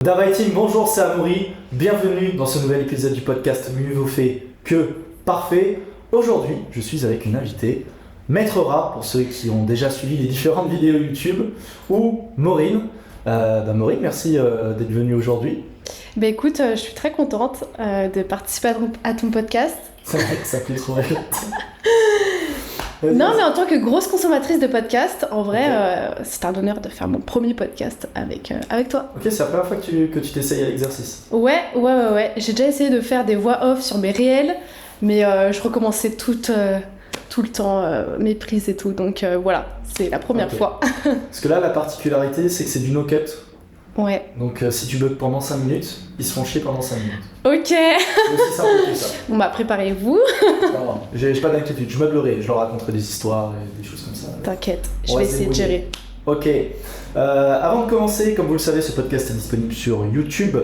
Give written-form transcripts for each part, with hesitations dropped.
Davaïting, bonjour, c'est Amaury. Bienvenue dans ce nouvel épisode du podcast Mieux vaut fait que parfait. Aujourd'hui, je suis avec une invitée, Maître Rat, pour ceux qui ont déjà suivi les différentes vidéos YouTube, ou Maureen. Maureen, merci d'être venue aujourd'hui. Écoute, je suis très contente de participer à ton podcast. C'est vrai que ça fait trop rire. Non, mais en tant que grosse consommatrice de podcasts, en vrai, c'est un honneur de faire mon premier podcast avec toi. Ok, c'est la première fois que tu t'essayes à l'exercice. Ouais. J'ai déjà essayé de faire des voix off sur mes réels, mais je recommençais tout le temps mes prises et tout, donc voilà, c'est la première fois. Parce que là, la particularité, c'est que c'est du no-cut. Ouais. Donc si tu bugs pendant 5 minutes, ils se font chier pendant 5 minutes. Ok. C'est aussi simple que ça. Bon préparez-vous. Non, j'ai pas d'inquiétude, je meublerai, je leur raconterai des histoires et des choses comme ça. T'inquiète, je vais essayer de gérer. Ok. Avant de commencer, comme vous le savez, ce podcast est disponible sur YouTube,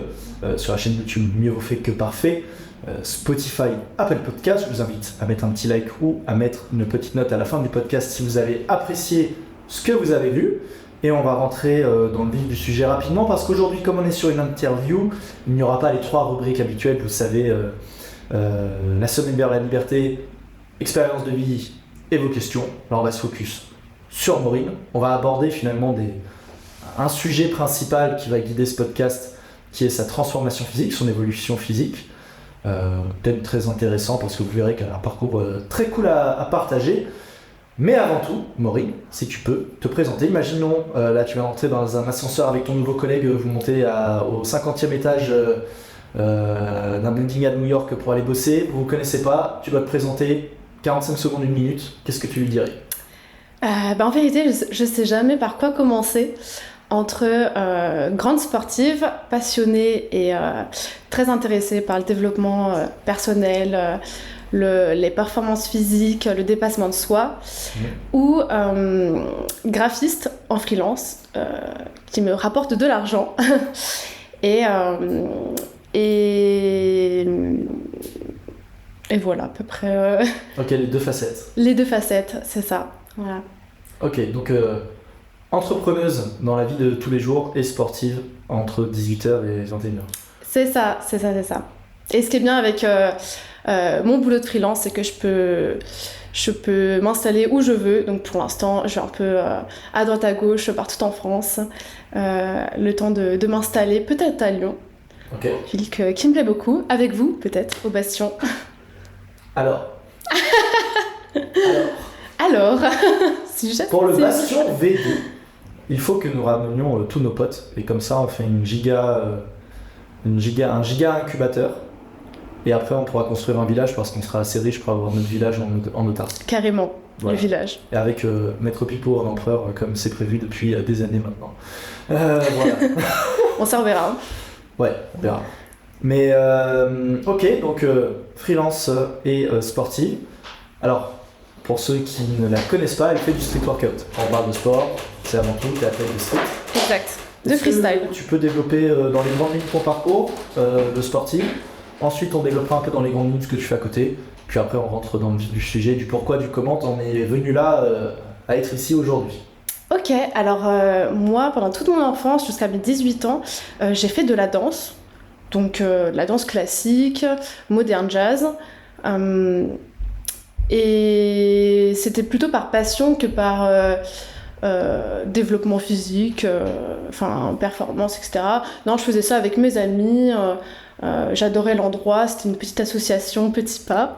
sur la chaîne YouTube Mieux vaut fait que parfait, Spotify, Apple Podcast. Je vous invite à mettre un petit like ou à mettre une petite note à la fin du podcast si vous avez apprécié ce que vous avez vu. Et on va rentrer dans le vif du sujet rapidement parce qu'aujourd'hui, comme on est sur une interview, il n'y aura pas les 3 rubriques habituelles. Vous savez, la semaine vers la liberté, expérience de vie et vos questions. Là, on va se focus sur Maureen. On va aborder finalement un sujet principal qui va guider ce podcast, qui est sa transformation physique, son évolution physique. Thème très intéressant parce que vous verrez qu'elle a un parcours très cool à partager. Mais avant tout, Maureen, si tu peux te présenter. Imaginons, là tu vas entrer dans un ascenseur avec ton nouveau collègue, vous montez au 50e étage d'un building à New York pour aller bosser, vous ne connaissez pas, tu dois te présenter, 45 secondes, 1 minute, qu'est-ce que tu lui dirais ? En vérité, je sais jamais par quoi commencer. Entre grande sportive, passionnée et très intéressée par le développement personnel, les performances physiques, le dépassement de soi, ou graphiste en freelance qui me rapporte de l'argent et voilà à peu près. Ok, les 2 facettes. Les 2 facettes, c'est ça. Voilà. Ok, donc entrepreneuse dans la vie de tous les jours et sportive entre 18h et 21h. C'est ça. Et ce qui est bien avec mon boulot de freelance, c'est que je peux m'installer où je veux. Donc pour l'instant, je vais un peu à droite à gauche, partout en France. Le temps de m'installer, peut-être à Lyon. Ok. Ville qui me plaît beaucoup. Avec vous, peut-être, au Bastion. Alors, Sujet pour le sensible. Bastion V2, il faut que nous ramenions tous nos potes. Et comme ça, on fait un giga incubateur. Et après, on pourra construire un village parce qu'on sera assez riche pour avoir notre village en autarcie. Carrément, voilà. Le village. Et avec Maître Pipo en empereur, comme c'est prévu depuis des années maintenant. Voilà. On s'en reverra. Ouais, on verra. Mais ok, donc freelance et sportive. Alors, pour ceux qui ne la connaissent pas, elle fait du street workout. On parle de sport, c'est avant tout, tu es athlète de street. Exact, de freestyle. Tu peux développer dans les grandes lignes ton parcours de sportif. Ensuite, on développera un peu dans les grandes lignes ce que tu fais à côté. Puis après, on rentre dans le vif du sujet, du pourquoi, du comment t'en es venu là à être ici aujourd'hui. Ok, alors moi, pendant toute mon enfance, jusqu'à mes 18 ans, j'ai fait de la danse. Donc la danse classique, moderne jazz. Et c'était plutôt par passion que par développement physique, performance, etc. Non, je faisais ça avec mes amis. J'adorais l'endroit, c'était une petite association Petit Pas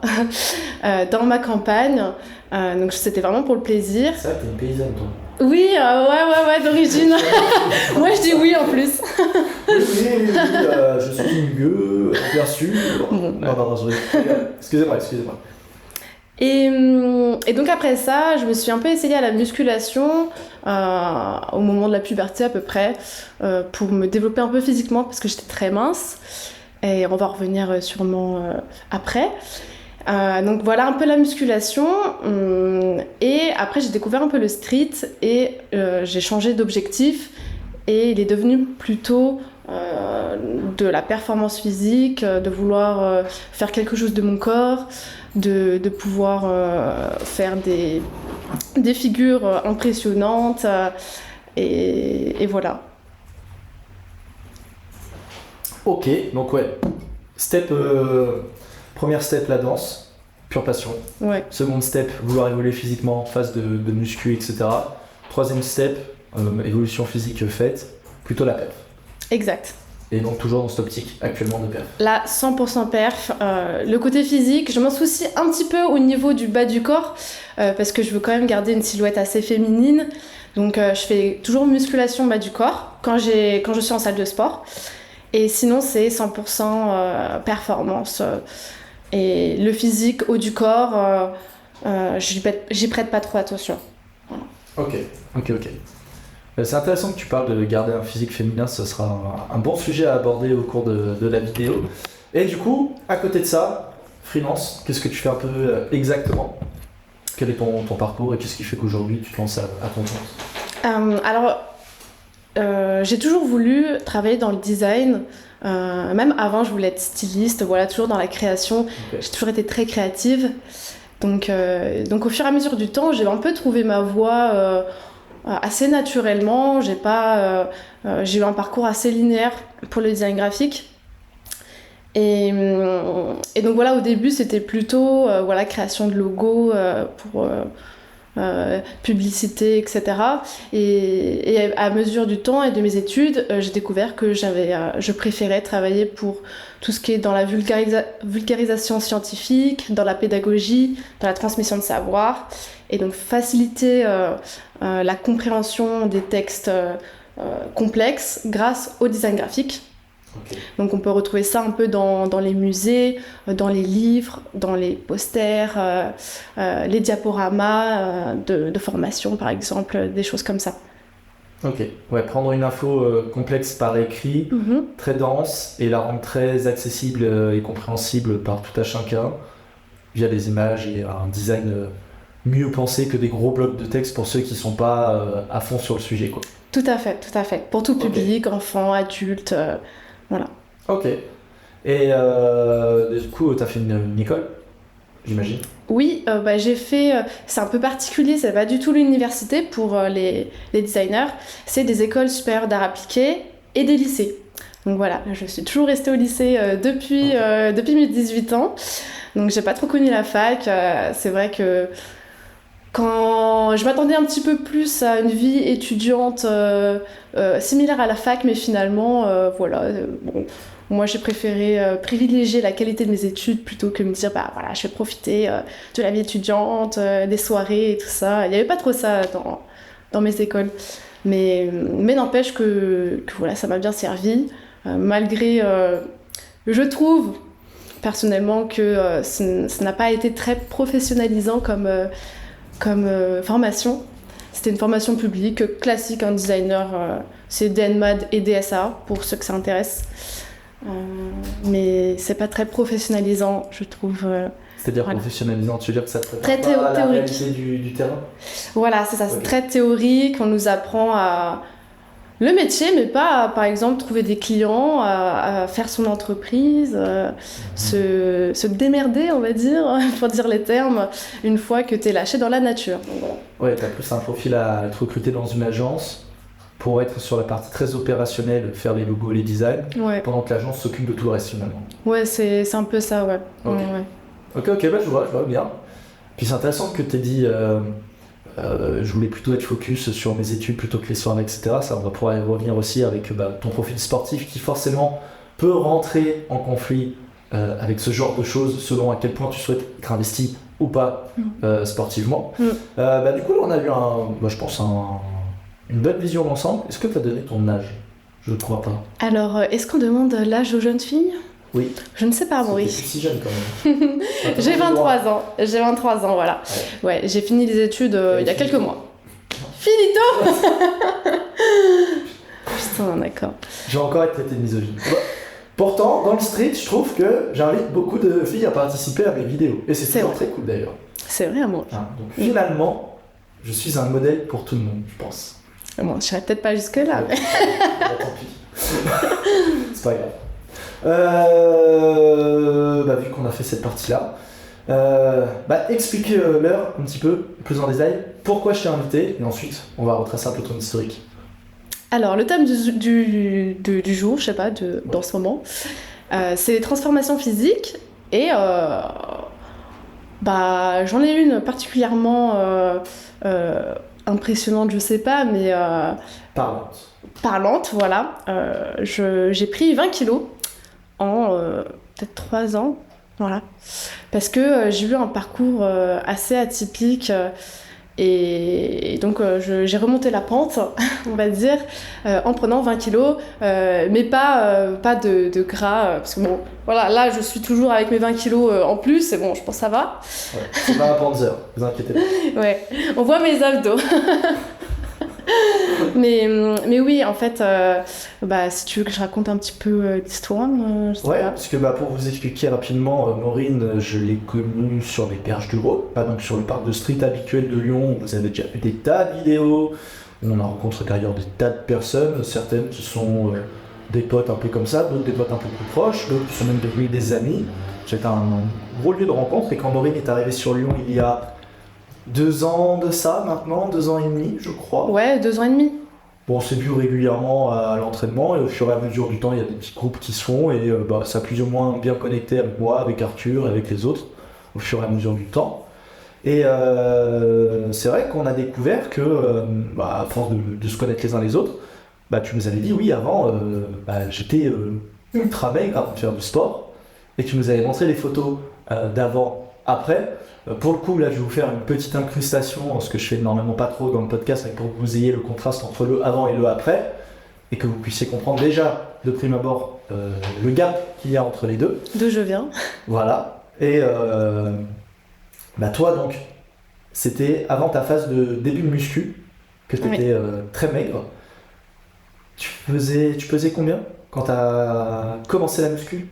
dans ma campagne, donc c'était vraiment pour le plaisir. C'est vrai que t'es une paysanne toi. Oui, ouais, d'origine. Moi je dis oui en plus. Oui, je suis une gueux, bien sûr. Bon, non, excusez-moi. Et donc après ça, je me suis un peu essayée à la musculation au moment de la puberté à peu près, pour me développer un peu physiquement parce que j'étais très mince. Et on va revenir sûrement après. Donc voilà un peu la musculation. Et après j'ai découvert un peu le street et j'ai changé d'objectif. Et il est devenu plutôt de la performance physique, de vouloir faire quelque chose de mon corps, de pouvoir faire des figures impressionnantes. Et voilà. Ok, donc ouais. Première step, la danse, pure passion. Ouais, Seconde step, vouloir évoluer physiquement, phase de muscu, etc. Troisième step, évolution physique faite, plutôt la perf. exact. Et donc toujours dans cette optique actuellement de perf. Là, 100% perf. Le côté physique, je m'en soucie un petit peu au niveau du bas du corps, parce que je veux quand même garder une silhouette assez féminine. Donc je fais toujours musculation bas du corps quand je suis en salle de sport. Et sinon, c'est 100% performance. Et le physique, haut du corps, j'y prête pas trop attention. Ok. C'est intéressant que tu parles de garder un physique féminin, ce sera un bon sujet à aborder au cours de la vidéo. Et du coup, à côté de ça, freelance, qu'est-ce que tu fais un peu exactement? Quel est ton parcours et qu'est-ce qui fait qu'aujourd'hui tu te lances à ton compte? J'ai toujours voulu travailler dans le design. Même avant, je voulais être styliste, voilà, toujours dans la création. Okay. J'ai toujours été très créative. Donc au fur et à mesure du temps, j'ai un peu trouvé ma voie assez naturellement. J'ai eu un parcours assez linéaire pour le design graphique. Et donc voilà, au début, c'était plutôt création de logos pour publicité, etc. Et à mesure du temps et de mes études, j'ai découvert que je préférais travailler pour tout ce qui est dans la vulgarisation scientifique, dans la pédagogie, dans la transmission de savoir, et donc faciliter la compréhension des textes complexes grâce au design graphique. Okay. Donc on peut retrouver ça un peu dans les musées, dans les livres, dans les posters, les diaporamas de formation par exemple, des choses comme ça. Ok, ouais, prendre une info complexe par écrit, très dense, et la rendre très accessible et compréhensible par tout à chacun, via des images et un design mieux pensé que des gros blocs de texte pour ceux qui ne sont pas à fond sur le sujet, quoi. Tout à fait. Pour tout public, enfants, adultes, voilà. Ok. Et du coup, tu as fait une école, j'imagine? Oui, j'ai fait... c'est un peu particulier, c'est pas du tout l'université pour les designers. C'est des écoles supérieures d'art appliqué et des lycées. Donc voilà, je suis toujours restée au lycée depuis mes 18 ans. Donc j'ai pas trop connu la fac. C'est vrai que quand je m'attendais un petit peu plus à une vie étudiante similaire à la fac, mais finalement, bon, moi j'ai préféré privilégier la qualité de mes études plutôt que me dire, je vais profiter de la vie étudiante, des soirées et tout ça. Il n'y avait pas trop ça dans mes écoles. Mais n'empêche que voilà, ça m'a bien servi, malgré, je trouve personnellement que ça n'a pas été très professionnalisant comme formation. C'était une formation publique classique, un designer, c'est DNMAD et DSA pour ceux que ça intéresse. Mais c'est pas très professionnalisant, je trouve. C'est-à-dire professionnalisant, tu veux dire que ça te très prépare à la théorique. réalité du terrain? Voilà, c'est ça, c'est très théorique, on nous apprend à le métier, mais pas à, par exemple, trouver des clients, à faire son entreprise, se démerder, on va dire, pour dire les termes, une fois que t'es lâché dans la nature. Donc, voilà. Ouais, t'as plus un profil à être recruté dans une agence pour être sur la partie très opérationnelle, faire les logos, les designs, pendant que l'agence s'occupe de tout le reste finalement. Ouais, c'est un peu ça, ouais. Ok, je vois bien. Puis c'est intéressant que tu aies dit je voulais plutôt être focus sur mes études plutôt que les soirées, etc. Ça, on va pouvoir y revenir aussi avec ton profil sportif qui forcément peut rentrer en conflit avec ce genre de choses selon à quel point tu souhaites être investi ou pas sportivement. Du coup, là, on a eu je pense une bonne vision d'ensemble. Est-ce que tu as donné ton âge? Je ne crois pas. Alors, est-ce qu'on demande l'âge aux jeunes filles? Oui. Je ne sais pas, C'était Maurice. plus si jeune quand même. J'ai 23 ans. J'ai 23 ans, voilà. Ouais, j'ai fini les études il y a quelques mois. Finito. Putain, d'accord. J'ai encore été traité de misogyne. Pourtant, dans le street, je trouve que j'invite beaucoup de filles à participer à mes vidéos. Et c'est toujours très cool d'ailleurs. C'est vrai, moi. Donc finalement, je suis un modèle pour tout le monde, je pense. Moi, je serais peut-être pas jusque-là. Mais... tant pis. C'est pas grave. Vu qu'on a fait cette partie-là, explique-leur un petit peu plus en détail pourquoi je t'ai invité et ensuite on va retracer un peu ton historique. Alors, le thème du jour, je sais pas, dans ce moment, c'est les transformations physiques. Et j'en ai une particulièrement impressionnante, je sais pas, mais parlante, voilà. J'ai pris 20 kilos en peut-être 3 ans, voilà. Parce que j'ai eu un parcours assez atypique. Et donc j'ai remonté la pente, on va dire, en prenant 20 kilos, mais pas de gras, parce que bon, voilà, là je suis toujours avec mes 20 kilos en plus, et bon, je pense que ça va. Ouais, c'est pas un Panzer, vous inquiétez pas. Ouais, on voit mes abdos. mais oui, en fait, si tu veux que je raconte un petit peu l'histoire, je sais Ouais, pas. parce que pour vous expliquer rapidement, Maureen, je l'ai connue sur les berges du Rhône, pas donc sur le parc de street habituel de Lyon, où vous avez déjà fait des tas de vidéos, où on a rencontré d'ailleurs des tas de personnes, certaines qui sont des potes un peu comme ça, d'autres des potes un peu plus proches, d'autres qui sont même devenus des amis. C'était un gros lieu de rencontre, et quand Maureen est arrivée sur Lyon il y a 2 ans de ça maintenant, 2 ans et demi je crois. Ouais, 2 ans et demi. Bon, on s'est vu régulièrement à l'entraînement et au fur et à mesure du temps, il y a des petits groupes qui se font et ça a plus ou moins bien connecté avec moi, avec Arthur, avec les autres au fur et à mesure du temps. Et c'est vrai qu'on a découvert que, à force de se connaître les uns les autres, tu nous avais dit oui, avant, j'étais ultra maigre avant de faire du sport et tu nous avais montré les photos d'avant, après. Pour le coup, là, je vais vous faire une petite incrustation, ce que je fais normalement pas trop dans le podcast, pour que vous ayez le contraste entre le avant et le après, et que vous puissiez comprendre déjà, de prime abord, le gap qu'il y a entre les deux. D'où je viens. Voilà. Et toi, donc, c'était avant ta phase de début de muscu, que tu étais très maigre. Tu pesais combien quand tu as commencé la muscu?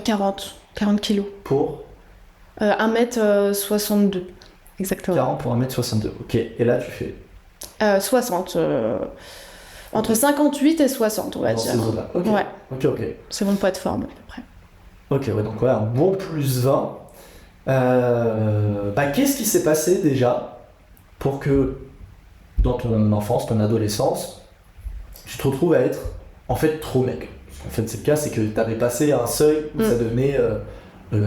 40 kilos. Pour 1m62, exactement. 40 pour 1m62, ok. Et là, tu fais 60. Entre 58 et 60, on va dans dire. ces eaux-là. Ok. Ouais. Ok. C'est mon poids de forme, à peu près. Ok, ouais, donc un bon plus 20. Qu'est-ce qui s'est passé déjà pour que dans ton enfance, ton adolescence, tu te retrouves à être en fait trop maigre? En fait, c'est le cas, c'est que tu avais passé un seuil où ça devenait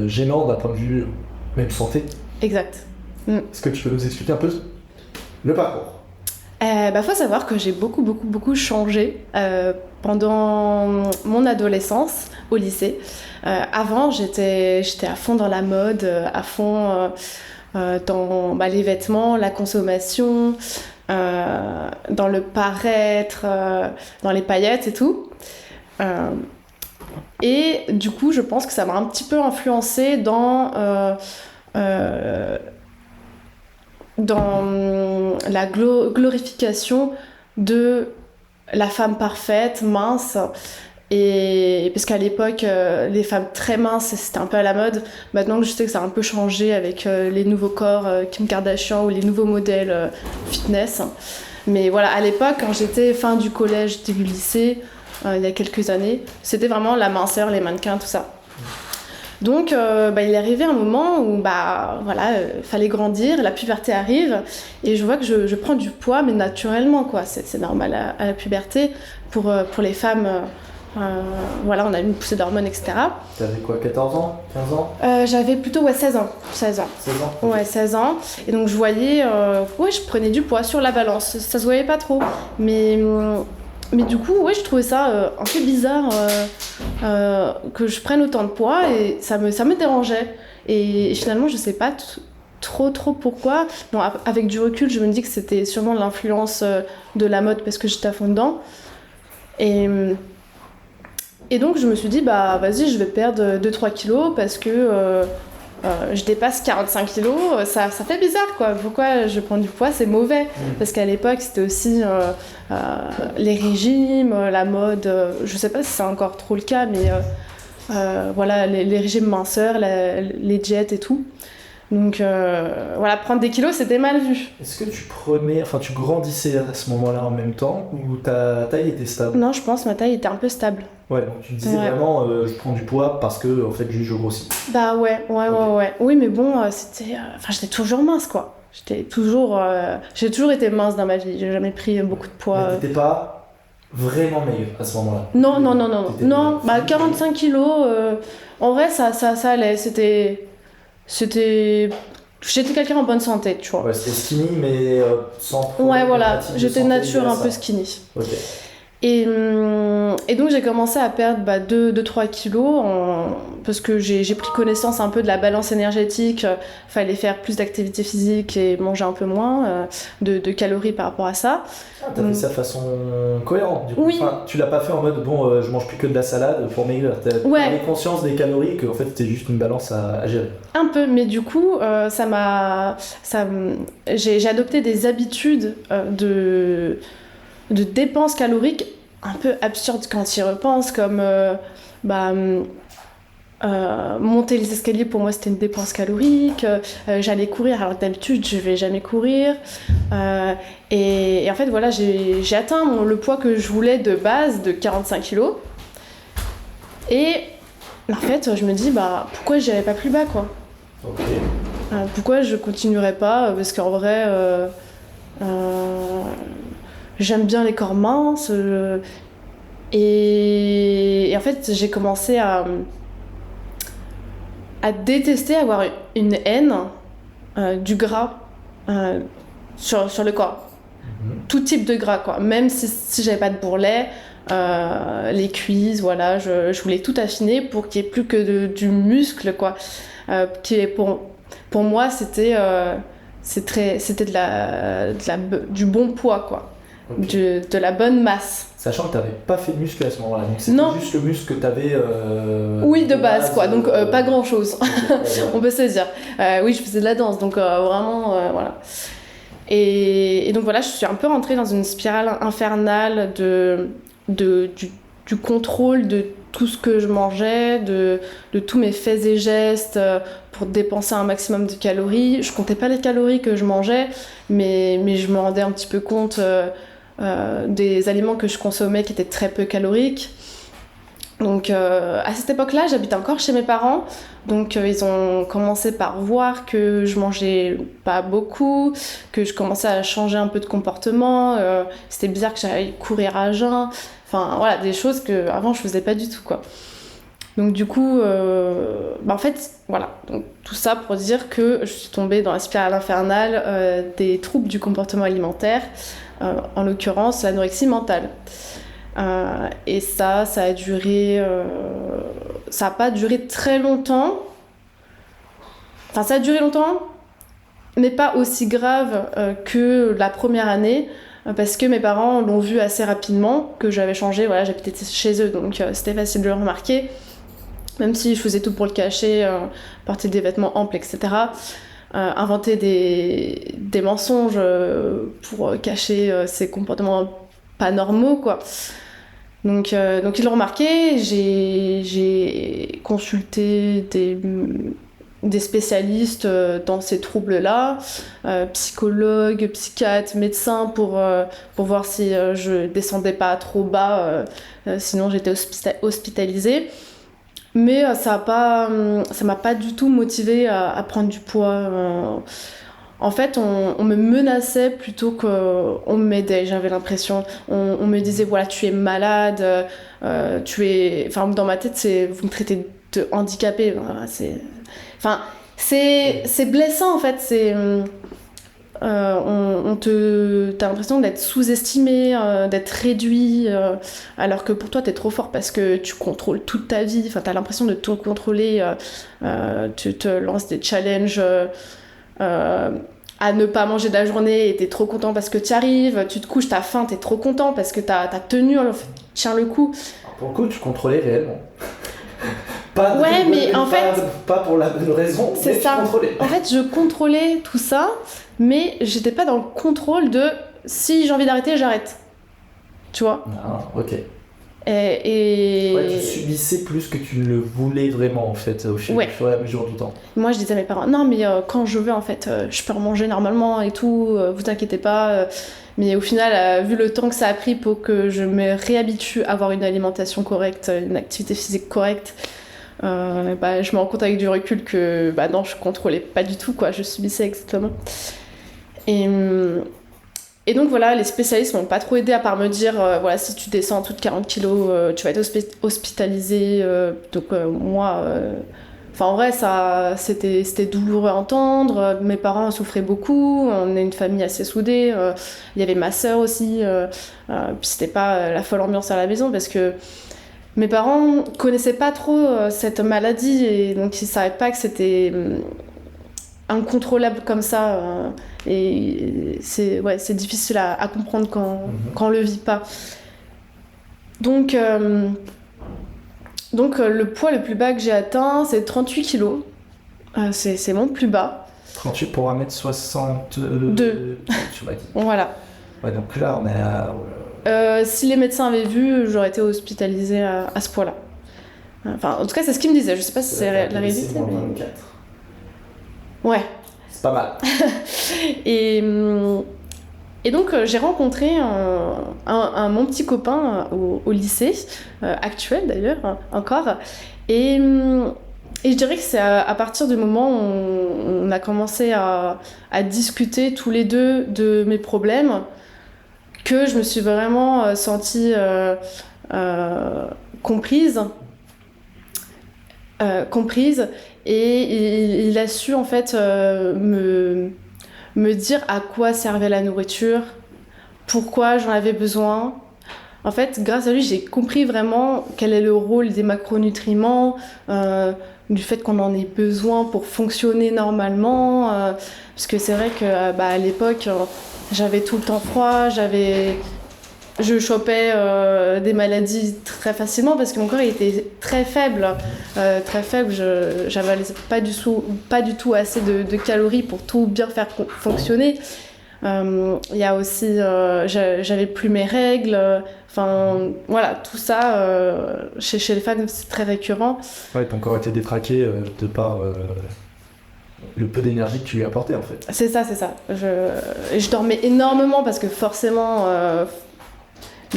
gênant d'un point de vue même santé. Exact. Est-ce que tu peux nous expliquer un peu le parcours? Faut savoir que j'ai beaucoup changé pendant mon adolescence au lycée. Avant, j'étais à fond dans la mode, à fond dans les vêtements, la consommation, dans le paraître, dans les paillettes et tout. Et du coup, je pense que ça m'a un petit peu influencée dans la glorification de la femme parfaite, mince. Et parce qu'à l'époque, les femmes très minces, c'était un peu à la mode. Maintenant, je sais que ça a un peu changé avec les nouveaux corps Kim Kardashian ou les nouveaux modèles fitness. Mais voilà, à l'époque, quand j'étais fin du collège, début lycée, il y a quelques années, c'était vraiment la minceur, les mannequins, tout ça. Donc, il est arrivé un moment où, fallait grandir, la puberté arrive, et je vois que je prends du poids, mais naturellement, quoi. C'est normal à la puberté. Pour les femmes, on a une poussée d'hormones, etc. T'avais quoi, 14 ans, 15 ans? J'avais plutôt 16 ans. 16 ans. 16 ans? Ouais, 16 ans. Et donc, je voyais, je prenais du poids sur la balance. Ça se voyait pas trop. Mais du coup, je trouvais ça un peu bizarre que je prenne autant de poids et ça me dérangeait. Et finalement, je sais pas trop pourquoi. Bon, avec du recul, je me dis que c'était sûrement l'influence de la mode parce que j'étais à fond dedans. Et donc, je me suis dit, vas-y, je vais perdre 2-3 kilos parce que je dépasse 45 kilos, ça fait bizarre, quoi. Pourquoi je prends du poids, c'est mauvais. Parce qu'à l'époque, c'était aussi les régimes, la mode, je sais pas si c'est encore trop le cas, mais les régimes minceurs, les diètes et tout. Donc prendre des kilos, c'était mal vu. Est-ce que tu grandissais à ce moment-là en même temps ou ta taille était stable? Non, je pense que ma taille était un peu stable. Ouais, donc tu disais vraiment je prends du poids parce que en fait je grossis. Ouais. Oui, mais bon, j'étais toujours mince, quoi. J'ai toujours été mince dans ma vie. J'ai jamais pris beaucoup de poids. Mais t'étais pas vraiment maigre à ce moment-là? Non. 45 kilos. En vrai, ça allait. J'étais quelqu'un en bonne santé, tu vois. Ouais, c'était skinny, mais sans problème. Ouais, voilà. J'étais santé nature lié à un ça. peu skinny. Ok. Et donc j'ai commencé à perdre 2-3 kilos parce que j'ai pris connaissance un peu de la balance énergétique. Fallait faire plus d'activité physique et manger un peu moins de calories par rapport à ça. Ah, t'as fait ça de façon cohérente, du coup. Oui. Enfin, tu l'as pas fait en mode je mange plus que de la salade pour maigrir. T'as pris conscience des calories que en fait c'était juste une balance à gérer. Un peu, mais du coup j'ai adopté des habitudes de dépenses caloriques un peu absurdes quand tu y repenses, comme monter les escaliers, pour moi c'était une dépense calorique. J'allais courir alors que d'habitude je vais jamais courir. Et en fait voilà, j'ai atteint le poids que je voulais de base de 45 kilos. Et en fait je me dis pourquoi j'irais pas plus bas quoi. Ok. Pourquoi je continuerais pas, parce qu'en vrai j'aime bien les corps minces. Et en fait j'ai commencé à détester, avoir une haine du gras sur le corps. Tout type de gras quoi. Même si j'avais pas de bourrelet, les cuisses, voilà, je voulais tout affiner pour qu'il n'y ait plus que du muscle quoi. Pour moi c'était du bon poids quoi. Okay. De la bonne masse. Sachant que tu n'avais pas fait de muscle à ce moment-là, donc c'était juste le muscle que tu avais. Oui, de base quoi, donc pas grand-chose. Okay. On peut se dire. Oui, je faisais de la danse, donc vraiment, voilà. Et donc voilà, je suis un peu rentrée dans une spirale infernale du contrôle de tout ce que je mangeais, de tous mes faits et gestes pour dépenser un maximum de calories. Je comptais pas les calories que je mangeais, mais je me rendais un petit peu compte des aliments que je consommais qui étaient très peu caloriques. Donc à cette époque-là, j'habitais encore chez mes parents, donc ils ont commencé par voir que je mangeais pas beaucoup, que je commençais à changer un peu de comportement, c'était bizarre que j'allais courir à jeun, enfin voilà, des choses que avant je faisais pas du tout quoi. Donc du coup, en fait, voilà, donc, tout ça pour dire que je suis tombée dans la spirale infernale des troubles du comportement alimentaire, en l'occurrence l'anorexie mentale. Et ça a duré... ça n'a pas duré très longtemps. Enfin, ça a duré longtemps, mais pas aussi grave que la première année, parce que mes parents l'ont vu assez rapidement, que j'avais changé, voilà, j'habitais chez eux, donc c'était facile de le remarquer. Même si je faisais tout pour le cacher, porter des vêtements amples, etc. Inventer des mensonges pour cacher ces comportements pas normaux, quoi. Donc ils l'ont remarqué, j'ai consulté des spécialistes dans ces troubles-là, psychologues, psychiatres, médecins pour voir si je descendais pas trop bas, sinon j'étais hospitalisée. Mais ça m'a pas du tout motivée à prendre du poids. En fait, on me menaçait plutôt qu'on m'aidait, j'avais l'impression. On me disait, voilà, tu es malade, Enfin, dans ma tête, vous me traitez de handicapée. C'est blessant, en fait. T'as l'impression d'être sous-estimé, d'être réduit, alors que pour toi, t'es trop fort parce que tu contrôles toute ta vie. Enfin, t'as l'impression de tout contrôler. Tu te lances des challenges... à ne pas manger de la journée et t'es trop content parce que t'y arrives, tu te couches, t'as faim, t'es trop content parce que t'as tenu, tiens le coup. Alors pour le coup, tu contrôlais réellement. Pas pour la bonne raison, c'est mais ça. Tu contrôlais. En fait, je contrôlais tout ça, mais j'étais pas dans le contrôle de si j'ai envie d'arrêter, j'arrête. Tu vois ? Ah, ok. Et... Ouais, tu subissais plus que tu ne le voulais vraiment en fait au fur et à mesure du temps. Moi je disais à mes parents non mais quand je veux en fait je peux remanger normalement et tout, vous inquiétez pas, mais au final vu le temps que ça a pris pour que je me réhabitue à avoir une alimentation correcte, une activité physique correcte, je me rends compte avec du recul que non, je contrôlais pas du tout quoi, je subissais exactement. Et donc voilà, les spécialistes m'ont pas trop aidé à part me dire voilà, si tu descends en dessous de 40 kilos, tu vas être hospitalisé. Moi, en vrai, c'était douloureux à entendre. Mes parents souffraient beaucoup. On est une famille assez soudée. Il y avait ma sœur aussi. Puis c'était pas la folle ambiance à la maison parce que mes parents connaissaient pas trop cette maladie et donc ils savaient pas que c'était incontrôlable comme ça. Et c'est difficile à comprendre quand on le vit pas. Donc le poids le plus bas que j'ai atteint, c'est 38 kilos. C'est mon plus bas. 38 pour 1m62. Tu m'as dit. Voilà. Ouais, donc là, on est à... si les médecins avaient vu, j'aurais été hospitalisée à ce poids-là. Enfin, en tout cas, c'est ce qu'ils me disaient. Je sais pas si c'est la réalité. Mais... 24. Ouais. C'est pas mal. Et donc, j'ai rencontré mon petit copain au lycée, actuel d'ailleurs, encore. Et je dirais que c'est à partir du moment où on a commencé à discuter tous les deux de mes problèmes que je me suis vraiment sentie comprise. Et il a su en fait me dire à quoi servait la nourriture, pourquoi j'en avais besoin. En fait, grâce à lui, j'ai compris vraiment quel est le rôle des macronutriments, du fait qu'on en ait besoin pour fonctionner normalement. Parce que c'est vrai que à l'époque, j'avais tout le temps froid, je chopais des maladies très facilement parce que mon corps il était très faible. J'avais pas du tout assez de calories pour tout bien faire fonctionner. Il y a aussi, j'avais plus mes règles. Voilà, tout ça, chez les femmes, c'est très récurrent. Ouais, ton corps était détraqué de par le peu d'énergie que tu lui apportais en fait. C'est ça. Je dormais énormément parce que forcément...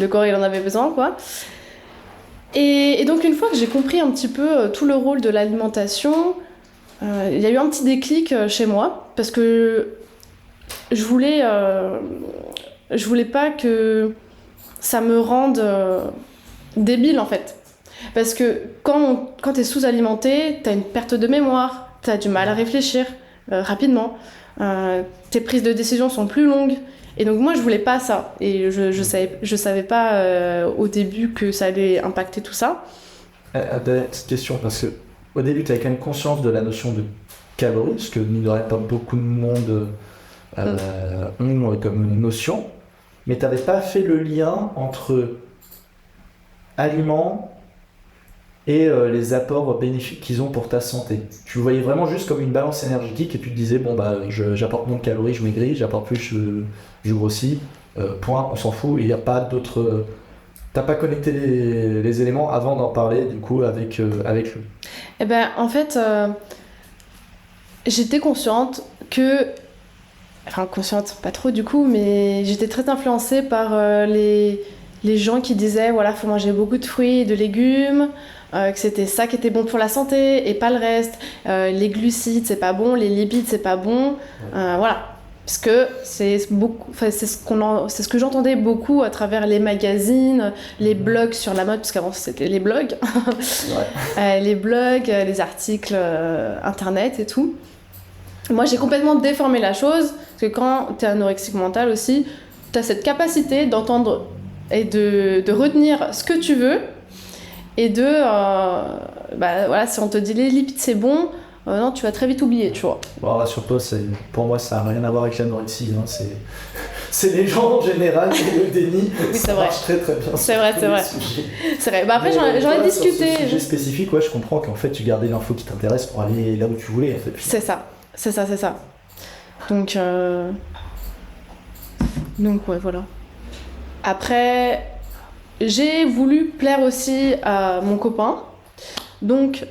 le corps, il en avait besoin, quoi. Et donc, une fois que j'ai compris un petit peu tout le rôle de l'alimentation, il y a eu un petit déclic chez moi, parce que je voulais pas que ça me rende débile, en fait. Parce que quand t'es sous-alimenté, t'as une perte de mémoire, t'as du mal à réfléchir rapidement, tes prises de décision sont plus longues. Et donc moi je voulais pas ça et je savais pas au début que ça allait impacter tout ça. Petite question, parce que au début tu avais quand même conscience de la notion de calories, parce que mine de rien pas beaucoup de monde ont comme notion, mais tu n'avais pas fait le lien entre aliments et les apports bénéfiques qu'ils ont pour ta santé. Tu le voyais vraiment juste comme une balance énergétique et tu te disais bon j'apporte moins de calories, je maigris, j'apporte plus, je grossis, point, on s'en fout, il n'y a pas d'autres... T'as pas connecté les éléments avant d'en parler du coup avec lui. Eh ben en fait j'étais consciente que... Enfin consciente, pas trop du coup, mais j'étais très influencée par les gens qui disaient voilà, faut manger beaucoup de fruits et de légumes, que c'était ça qui était bon pour la santé et pas le reste. Les glucides c'est pas bon, les lipides c'est pas bon, voilà. Parce que c'est ce que j'entendais beaucoup à travers les magazines, les blogs sur la mode, parce qu'avant c'était les blogs, les blogs, les articles internet et tout. Moi j'ai complètement déformé la chose, parce que quand t'es anorexique mental aussi, t'as cette capacité d'entendre et de retenir ce que tu veux, et voilà, si on te dit les lipides c'est bon, non, tu vas très vite oublier, tu vois. Bon, rassure-toi, pour moi ça n'a rien à voir avec l'anorexie, hein. C'est les gens en général qui le déni. Oui, ça marche très très bien. C'est vrai. Après j'en ai discuté. Sur ce sujet spécifique, je comprends qu'en fait tu gardais l'info qui t'intéresse pour aller là où tu voulais. En fait. C'est ça. Donc ouais, voilà. Après, j'ai voulu plaire aussi à mon copain. Donc,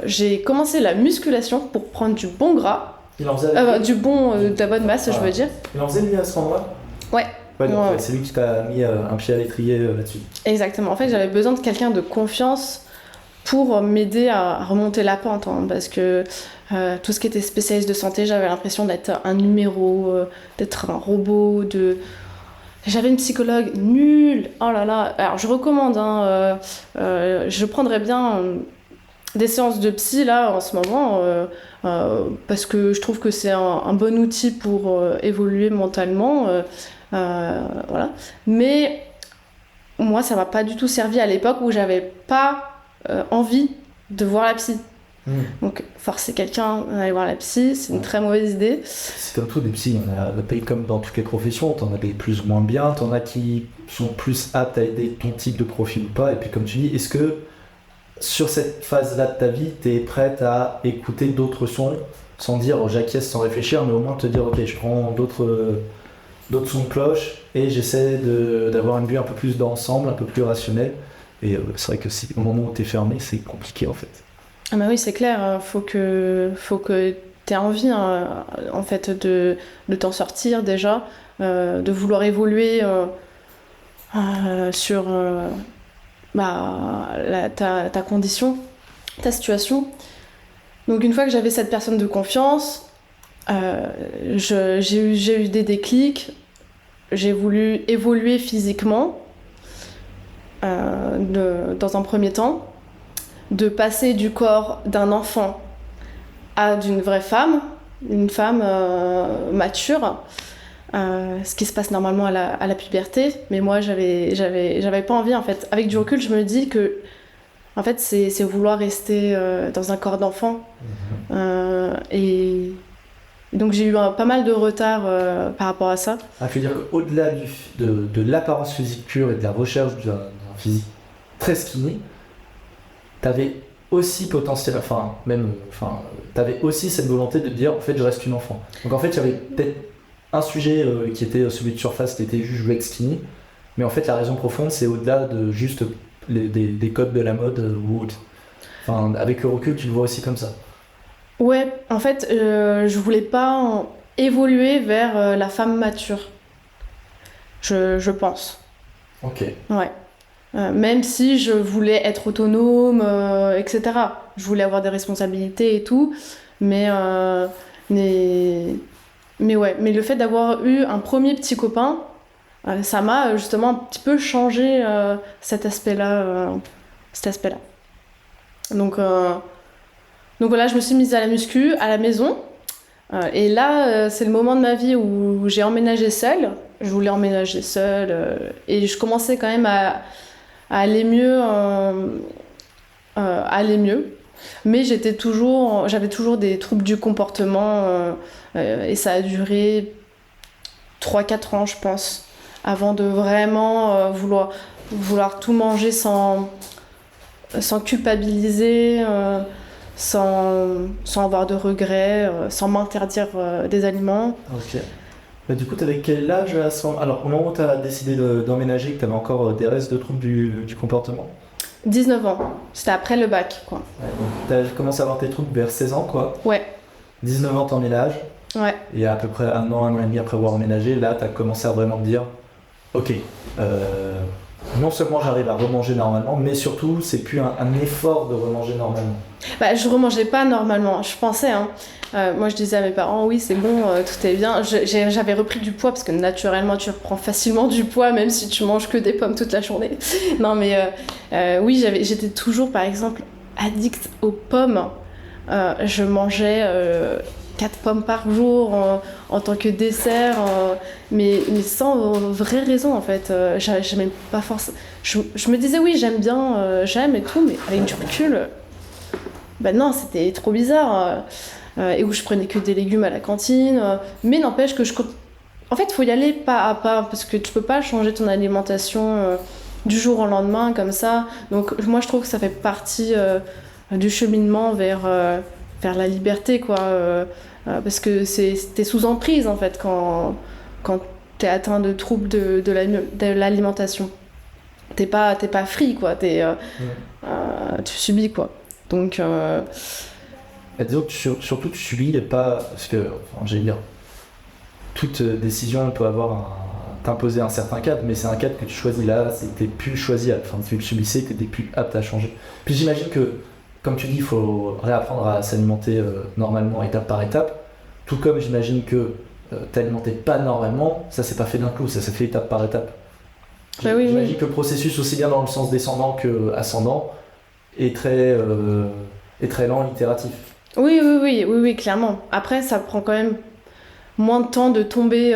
j'ai commencé la musculation pour prendre du bon gras. Il en faisait de la bonne masse, je veux dire. Il en faisait lui à ce moment-là ? Ouais. Donc c'est lui qui t'a mis un pied à l'étrier là-dessus. Exactement. En fait, j'avais besoin de quelqu'un de confiance pour m'aider à remonter la pente, hein, parce que tout ce qui était spécialiste de santé, j'avais l'impression d'être un numéro, d'être un robot, J'avais une psychologue nulle, oh là là. Alors je recommande, hein, je prendrais bien des séances de psy là en ce moment, parce que je trouve que c'est un bon outil pour évoluer mentalement, voilà. Mais moi ça m'a pas du tout servi à l'époque où j'avais pas envie de voir la psy. Donc forcer quelqu'un à aller voir la psy, c'est une très mauvaise idée. C'est comme tout, des psys, on a comme dans toutes les professions, t'en as des plus ou moins bien, t'en as qui sont plus aptes à aider ton type de profil ou pas, et puis comme tu dis, est-ce que sur cette phase-là de ta vie, t'es prête à écouter d'autres sons, sans dire oh, j'acquiesce sans réfléchir, mais au moins te dire ok, je prends d'autres sons de cloche, et j'essaie d'avoir une vue un peu plus d'ensemble, un peu plus rationnelle, et c'est vrai que au moment où t'es fermé, c'est compliqué en fait. Ah bah oui, c'est clair, faut que t'aies envie, hein, en fait, de t'en sortir déjà, de vouloir évoluer sur ta condition, ta situation. Donc une fois que j'avais cette personne de confiance, j'ai eu des déclics, j'ai voulu évoluer physiquement dans un premier temps, de passer du corps d'un enfant à d'une vraie femme, une femme mature, ce qui se passe normalement à la puberté, mais moi j'avais pas envie en fait. Avec du recul, je me dis que en fait c'est vouloir rester dans un corps d'enfant, et donc j'ai eu pas mal de retard par rapport à ça. Ah, je veux dire qu'au-delà de l'apparence physique pure et de la recherche d'un physique très skinny, t'avais aussi t'avais aussi cette volonté de te dire en fait je reste une enfant. Donc en fait il y avait peut-être un sujet qui était celui de surface, qui était juste je veux être skinny, mais en fait la raison profonde c'est au-delà de juste des codes de la mode ou enfin avec le recul tu le vois aussi comme ça. Ouais, en fait je voulais pas évoluer vers la femme mature, je pense. Ok. Ouais. Même si je voulais être autonome, etc. Je voulais avoir des responsabilités et tout, mais ouais. Mais le fait d'avoir eu un premier petit copain, ça m'a justement un petit peu changé cet aspect-là. Donc voilà, je me suis mise à la muscu à la maison. Et là, c'est le moment de ma vie où j'ai emménagé seule. Je voulais emménager seule et je commençais quand même à aller mieux, mais j'avais toujours des troubles du comportement, et ça a duré 3-4 ans je pense avant de vraiment vouloir tout manger sans culpabiliser, sans avoir de regrets, sans m'interdire des aliments. Ok. Bah, du coup, t'avais quel âge à ce moment? Alors, au moment où t'as décidé d'emménager, que t'avais encore des restes de troubles du comportement? 19 ans, c'était après le bac, quoi. Ouais, donc t'as commencé à avoir tes troubles vers 16 ans, quoi. Ouais. 19 ans, t'emménages. Ouais. Et à peu près un an et demi après avoir emménagé, là, t'as commencé à vraiment te dire ok, non seulement j'arrive à remanger normalement, mais surtout, c'est plus un effort de remanger normalement. Bah, je remangeais pas normalement, je pensais, hein. Moi je disais à mes parents oui c'est bon, tout est bien. J'avais repris du poids parce que naturellement tu reprends facilement du poids même si tu manges que des pommes toute la journée. Non mais oui j'étais toujours par exemple addict aux pommes. Je mangeais 4 pommes par jour en tant que dessert, mais sans vraie raison en fait. J'aimais pas forcément. Je me disais oui j'aime bien, j'aime et tout, mais avec du recul, bah non c'était trop bizarre. Et où je prenais que des légumes à la cantine, mais n'empêche que en fait il faut y aller pas à pas parce que tu peux pas changer ton alimentation du jour au lendemain comme ça. Donc moi je trouve que ça fait partie du cheminement vers la liberté quoi, parce que t'es sous emprise en fait quand t'es atteint de troubles de l'alimentation. T'es pas free quoi, tu subis quoi. Donc Et disons que surtout tu subis pas, parce que, enfin, j'allais dire, toute décision peut avoir t'imposer un certain cadre, mais c'est un cadre que tu choisis là, c'est que t'es plus choisi, enfin tu le subissais, que t'es plus apte à changer. Puis j'imagine que, comme tu dis, il faut réapprendre à s'alimenter normalement, étape par étape, tout comme j'imagine que t'alimenter pas normalement, ça c'est pas fait d'un coup, ça s'est fait étape par étape. Bah oui, J'imagine que le processus, aussi bien dans le sens descendant que ascendant, est très lent, itératif. Oui, clairement. Après, ça prend quand même moins de temps de tomber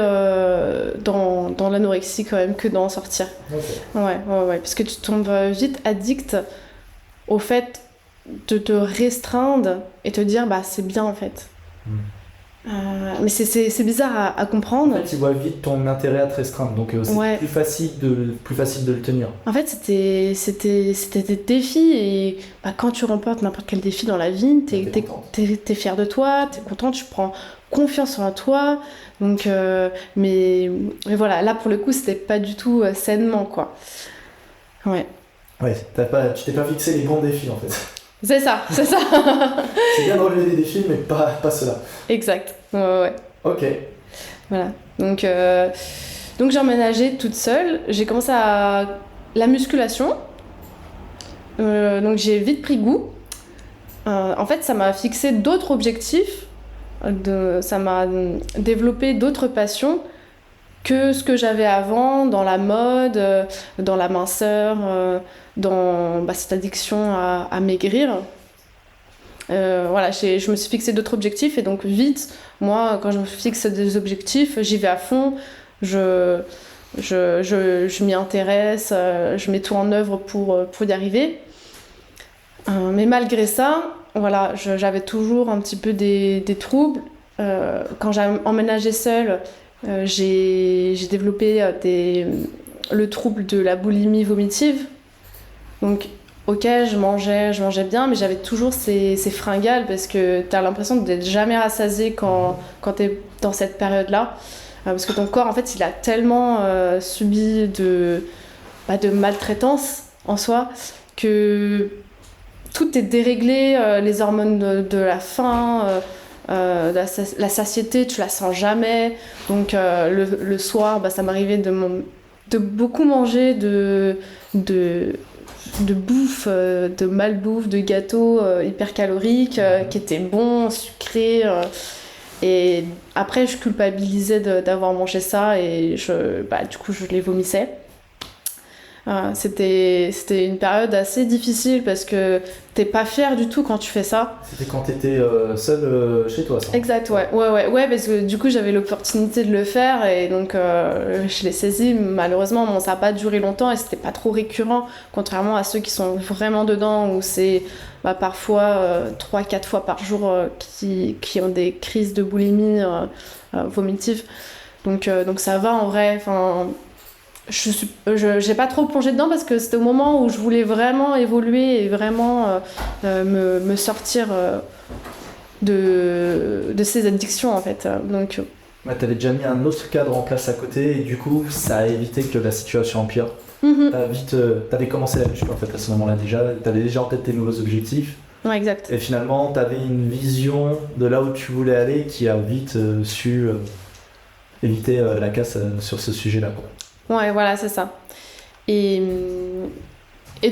dans l'anorexie quand même que d'en sortir. Okay. Ouais, parce que tu tombes vite addict au fait de te restreindre et te dire bah c'est bien en fait. Mais c'est bizarre à comprendre. En fait, tu vois vite ton intérêt à te restreindre, donc c'est plus facile de le tenir. En fait, c'était des défis et bah, quand tu remportes n'importe quel défi dans la vie, t'es fier de toi, t'es content, tu prends confiance en toi. Donc, mais voilà, là pour le coup, c'était pas du tout sainement quoi. Ouais. Ouais, tu t'es pas fixé les bons défis en fait. C'est ça. C'est bien de relever des défis, mais pas cela. Exact. Ouais. Ok. Voilà. Donc j'ai emménagé toute seule. J'ai commencé à la musculation. Donc j'ai vite pris goût. En fait, ça m'a fixé d'autres objectifs. Ça m'a développé d'autres passions que ce que j'avais avant dans la mode, dans la minceur, dans cette addiction à maigrir. Voilà, je me suis fixé d'autres objectifs et donc vite, moi, quand je me fixe des objectifs, j'y vais à fond, je m'y intéresse, je mets tout en œuvre pour y arriver. Mais malgré ça, voilà, j'avais toujours un petit peu des troubles. Quand j'ai emménagé seule, j'ai développé le trouble de la boulimie vomitive. Donc, ok, je mangeais bien, mais j'avais toujours ces fringales parce que t'as l'impression d'être jamais rassasié quand t'es dans cette période-là. Parce que ton corps, en fait, il a tellement subi de maltraitance en soi que tout est déréglé, les hormones de la faim, la satiété, tu la sens jamais. Donc le soir, ça m'arrivait de beaucoup manger de bouffe, de malbouffe, de gâteaux hyper caloriques, qui étaient bons, sucrés. Et après, je culpabilisais d'avoir mangé ça et du coup, je les vomissais. C'était une période assez difficile parce que t'es pas fier du tout quand tu fais ça. C'était quand t'étais seule chez toi, ça? Exact, ouais, parce que du coup j'avais l'opportunité de le faire et donc je l'ai saisi. Malheureusement, ça n'a pas duré longtemps et c'était pas trop récurrent, contrairement à ceux qui sont vraiment dedans où c'est parfois 3-4 fois par jour qui ont des crises de boulimie vomitive. Donc ça va en vrai. Enfin, j'ai pas trop plongé dedans parce que c'était au moment où je voulais vraiment évoluer et vraiment me sortir de ces addictions en fait. Donc t'avais déjà mis un autre cadre en place à côté et du coup ça a évité que la situation empire. T'avais commencé la muscu en fait à ce moment-là déjà, t'avais déjà en tête tes nouveaux objectifs. Ouais, exact. Et finalement t'avais une vision de là où tu voulais aller qui a vite su éviter la casse sur ce sujet-là, quoi. Ouais, voilà, c'est ça. Et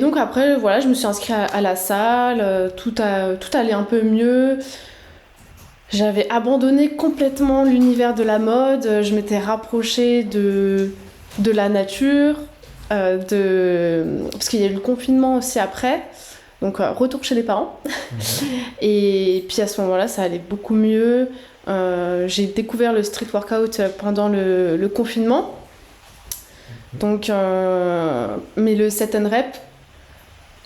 donc après, voilà, je me suis inscrite à la salle, tout allait un peu mieux. J'avais abandonné complètement l'univers de la mode, je m'étais rapprochée de la nature, parce qu'il y a eu le confinement aussi après, donc retour chez les parents. Et puis à ce moment-là, ça allait beaucoup mieux. J'ai découvert le street workout pendant le confinement. Donc, mais le set and rep,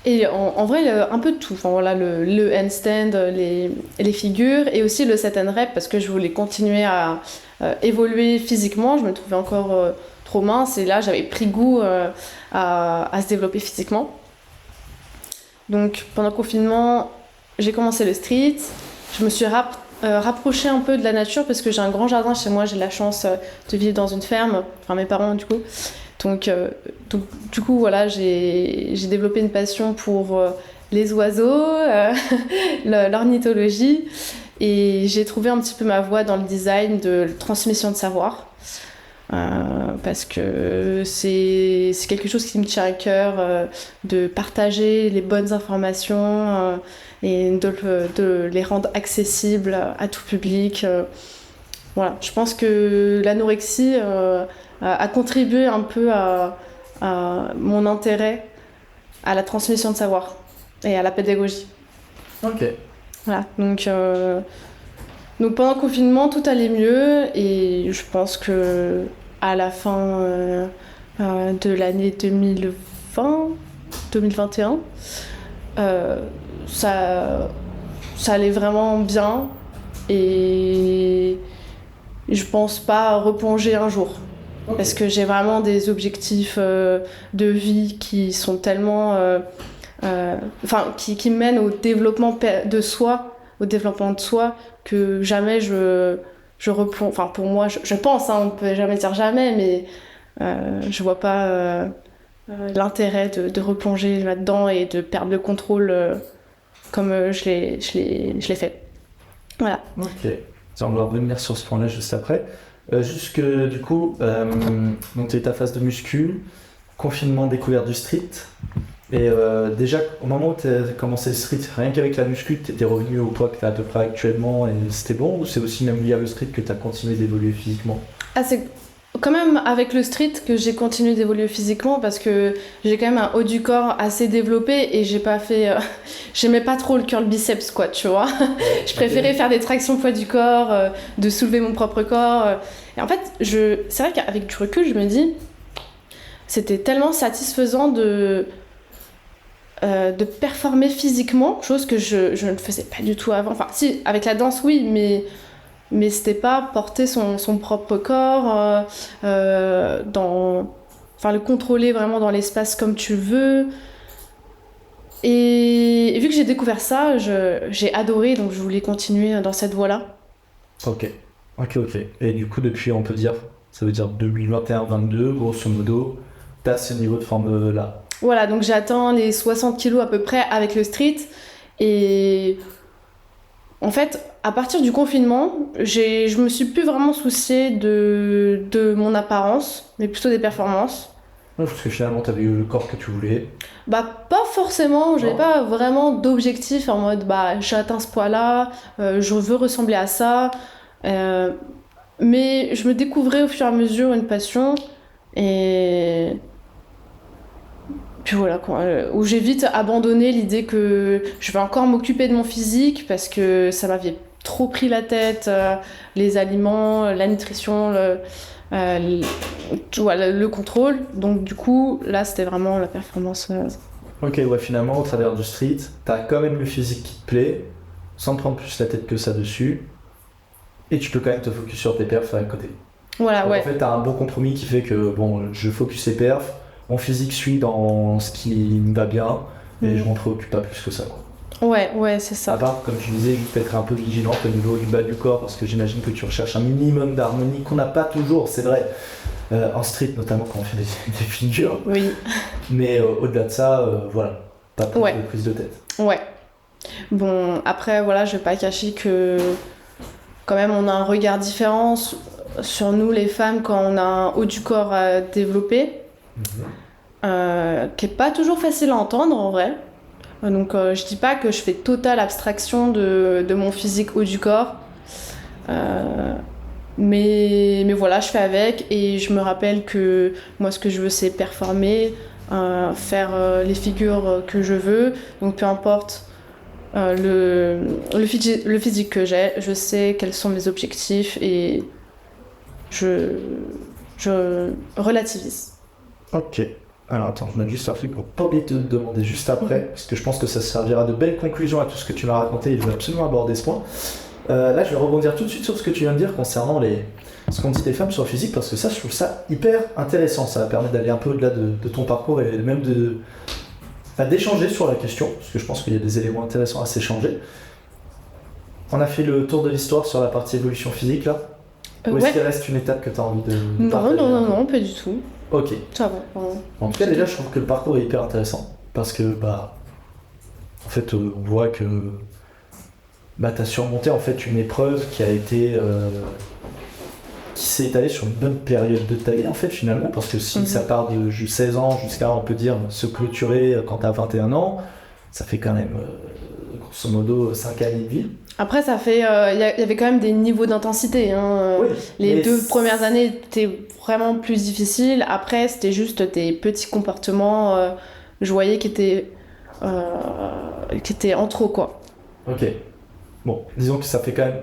et en vrai, un peu de tout. Enfin, voilà, le handstand, les figures, et aussi le set and rep, parce que je voulais continuer à évoluer physiquement. Je me trouvais encore trop mince, et là, j'avais pris goût à se développer physiquement. Donc, pendant le confinement, j'ai commencé le street. Je me suis rapprochée un peu de la nature, parce que j'ai un grand jardin chez moi. J'ai la chance de vivre dans une ferme, enfin mes parents, du coup. Donc du coup, voilà, j'ai développé une passion pour les oiseaux, l'ornithologie, et j'ai trouvé un petit peu ma voie dans le design de transmission de savoir. parce que c'est quelque chose qui me tient à cœur, de partager les bonnes informations et de les rendre accessibles à tout public. Voilà, je pense que l'anorexie a contribué un peu à mon intérêt à la transmission de savoir et à la pédagogie. Ok. Voilà, donc pendant le confinement, tout allait mieux et je pense que à la fin de l'année 2020-2021, ça allait vraiment bien et je pense pas replonger un jour. Okay. Parce que j'ai vraiment des objectifs de vie qui sont tellement... qui mènent au développement de soi, que jamais je replonge. Enfin, pour moi, je pense, on ne peut jamais dire jamais, mais je vois pas l'intérêt de replonger là-dedans et de perdre le contrôle comme je l'ai fait. Voilà. Ok. On va revenir sur ce point-là juste après. Juste que du coup, donc tu as eu ta phase de muscu, confinement, découverte du street. Et déjà, au moment où tu as commencé le street, rien qu'avec la muscu, tu étais revenu au poids que tu as à peu près actuellement et c'était bon, ou c'est aussi même lié à le street que tu as continué d'évoluer physiquement? C'est quand même avec le street que j'ai continué d'évoluer physiquement parce que j'ai quand même un haut du corps assez développé et j'aimais pas trop le curl biceps, quoi, tu vois. Je préférais faire des tractions poids du corps, de soulever mon propre corps. Et en fait, c'est vrai qu'avec du recul, je me dis, c'était tellement satisfaisant de performer physiquement, chose que je ne faisais pas du tout avant. Enfin, si, avec la danse, oui, mais c'était pas porter son propre corps, le contrôler vraiment dans l'espace comme tu veux. Et vu que j'ai découvert ça, j'ai adoré, donc je voulais continuer dans cette voie-là. Ok. Et du coup, depuis, on peut dire, ça veut dire 2021-22, grosso modo, t'as ce niveau de forme-là. Voilà, donc j'ai atteint les 60 kilos à peu près avec le street. Et en fait, à partir du confinement, je me suis plus vraiment souciée de mon apparence, mais plutôt des performances. Ouais, parce que finalement, t'avais eu le corps que tu voulais. Pas forcément, j'avais pas vraiment d'objectif en mode j'ai atteint ce poids-là, je veux ressembler à ça. Mais je me découvrais au fur et à mesure une passion et puis voilà quoi, où j'ai vite abandonné l'idée que je vais encore m'occuper de mon physique parce que ça m'avait trop pris la tête, les aliments, la nutrition, le contrôle. Donc du coup, là c'était vraiment la performance. Ok, ouais, finalement, au travers du street, t'as quand même le physique qui te plaît, sans te prendre plus la tête que ça dessus, et tu peux quand même te focus sur tes perfs à côté. Voilà, donc, ouais. En fait, t'as un bon compromis qui fait que, bon, je focus les perfs, mon physique suit dans ce qui me va bien, et je m'en préoccupe pas plus que ça, quoi. Ouais, c'est ça. À part, comme tu disais, juste être un peu vigilante au niveau du bas du corps, parce que j'imagine que tu recherches un minimum d'harmonie qu'on n'a pas toujours, c'est vrai. En street, notamment quand on fait des figures. Oui. Mais au-delà de ça, voilà, pas plus de prise de tête. Ouais. Bon, après, voilà, je vais pas cacher que quand même on a un regard différent sur nous, les femmes, quand on a un haut du corps à développer, qui est pas toujours facile à entendre en vrai. Donc je dis pas que je fais totale abstraction de mon physique haut du corps. Mais voilà, je fais avec et je me rappelle que moi ce que je veux c'est performer, faire les figures que je veux. Donc peu importe le physique que j'ai, je sais quels sont mes objectifs et je relativise. Ok. Alors attends, je note juste un truc pour pas oublier de te demander juste après, parce que je pense que ça servira de belle conclusion à tout ce que tu m'as raconté et je veux absolument aborder ce point. Là, je vais rebondir tout de suite sur ce que tu viens de dire concernant ce qu'on dit des femmes sur le physique, parce que ça, je trouve ça hyper intéressant. Ça va permettre d'aller un peu au-delà de ton parcours et même d'échanger sur la question, parce que je pense qu'il y a des éléments intéressants à s'échanger. On a fait le tour de l'histoire sur la partie évolution physique, là. Ou est-ce qu'il reste une étape que tu as envie de partager? Non, pas du tout. Ok. Ça va. En tout cas, déjà, je trouve que le parcours est hyper intéressant, parce que, en fait, on voit que tu as surmonté en fait une épreuve qui a été qui s'est étalé sur une bonne période de ta vie en fait finalement, parce que si ça part de 16 ans jusqu'à, on peut dire, se clôturer quand t'as 21 ans, ça fait quand même grosso modo 5 années de vie. Après, ça fait, y avait quand même des niveaux d'intensité. Hein. Oui, les 2 premières années étaient vraiment plus difficiles. Après, c'était juste des petits comportements, je voyais, qui étaient en trop, quoi. Ok. Bon, disons que ça fait quand même,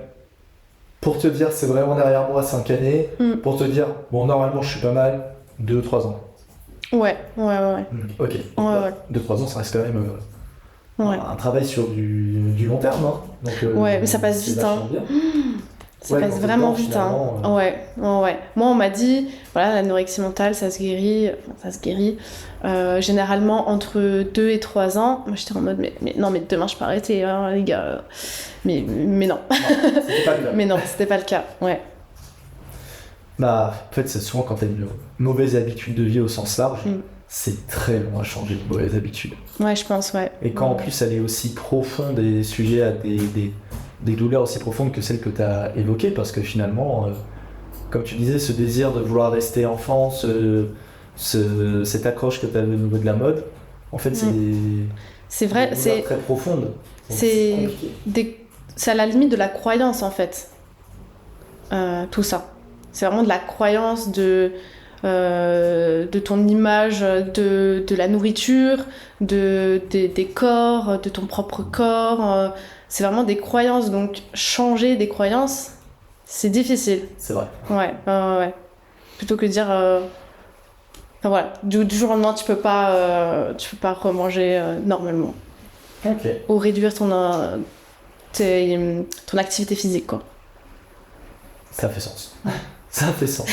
pour te dire, c'est vraiment derrière moi 5 années, pour te dire, bon, normalement, je suis pas mal, 2-3 ans. Ouais. Ok. Ouais. 2-3 ans, ça reste quand même un travail sur du long terme. Hein. Donc, ouais, mais ça passe vite. Hein. Ça passe vraiment vite. Hein. Ouais. Moi, on m'a dit, voilà, l'anorexie mentale, ça se guérit. Généralement entre 2 et 3 ans. Moi, j'étais en mode, mais non, mais demain, je peux arrêter, hein, les gars. Mais non. C'était pas le cas. Mais non, c'était pas le cas. Ouais. Bah, en fait, c'est souvent quand t'as une mauvaise habitude de vie au sens large. C'est très long à changer de mauvaise habitude. Ouais, je pense, ouais. Et quand en plus elle est aussi profonde et sujet à des douleurs aussi profondes que celles que tu as évoquées, parce que finalement, comme tu disais, ce désir de vouloir rester enfant, cette accroche que tu as au niveau de la mode, en fait, c'est vrai, c'est très profonde. C'est à la limite de la croyance, en fait. Tout ça. C'est vraiment de la croyance de ton image, de la nourriture, des corps, de ton propre corps. C'est vraiment des croyances. Donc, changer des croyances, c'est difficile. C'est vrai. Ouais. Plutôt que de dire... Enfin voilà, du jour au lendemain, tu peux pas remanger normalement. Ok. Ou réduire ton activité physique, quoi. Ça fait sens. Ça fait sens.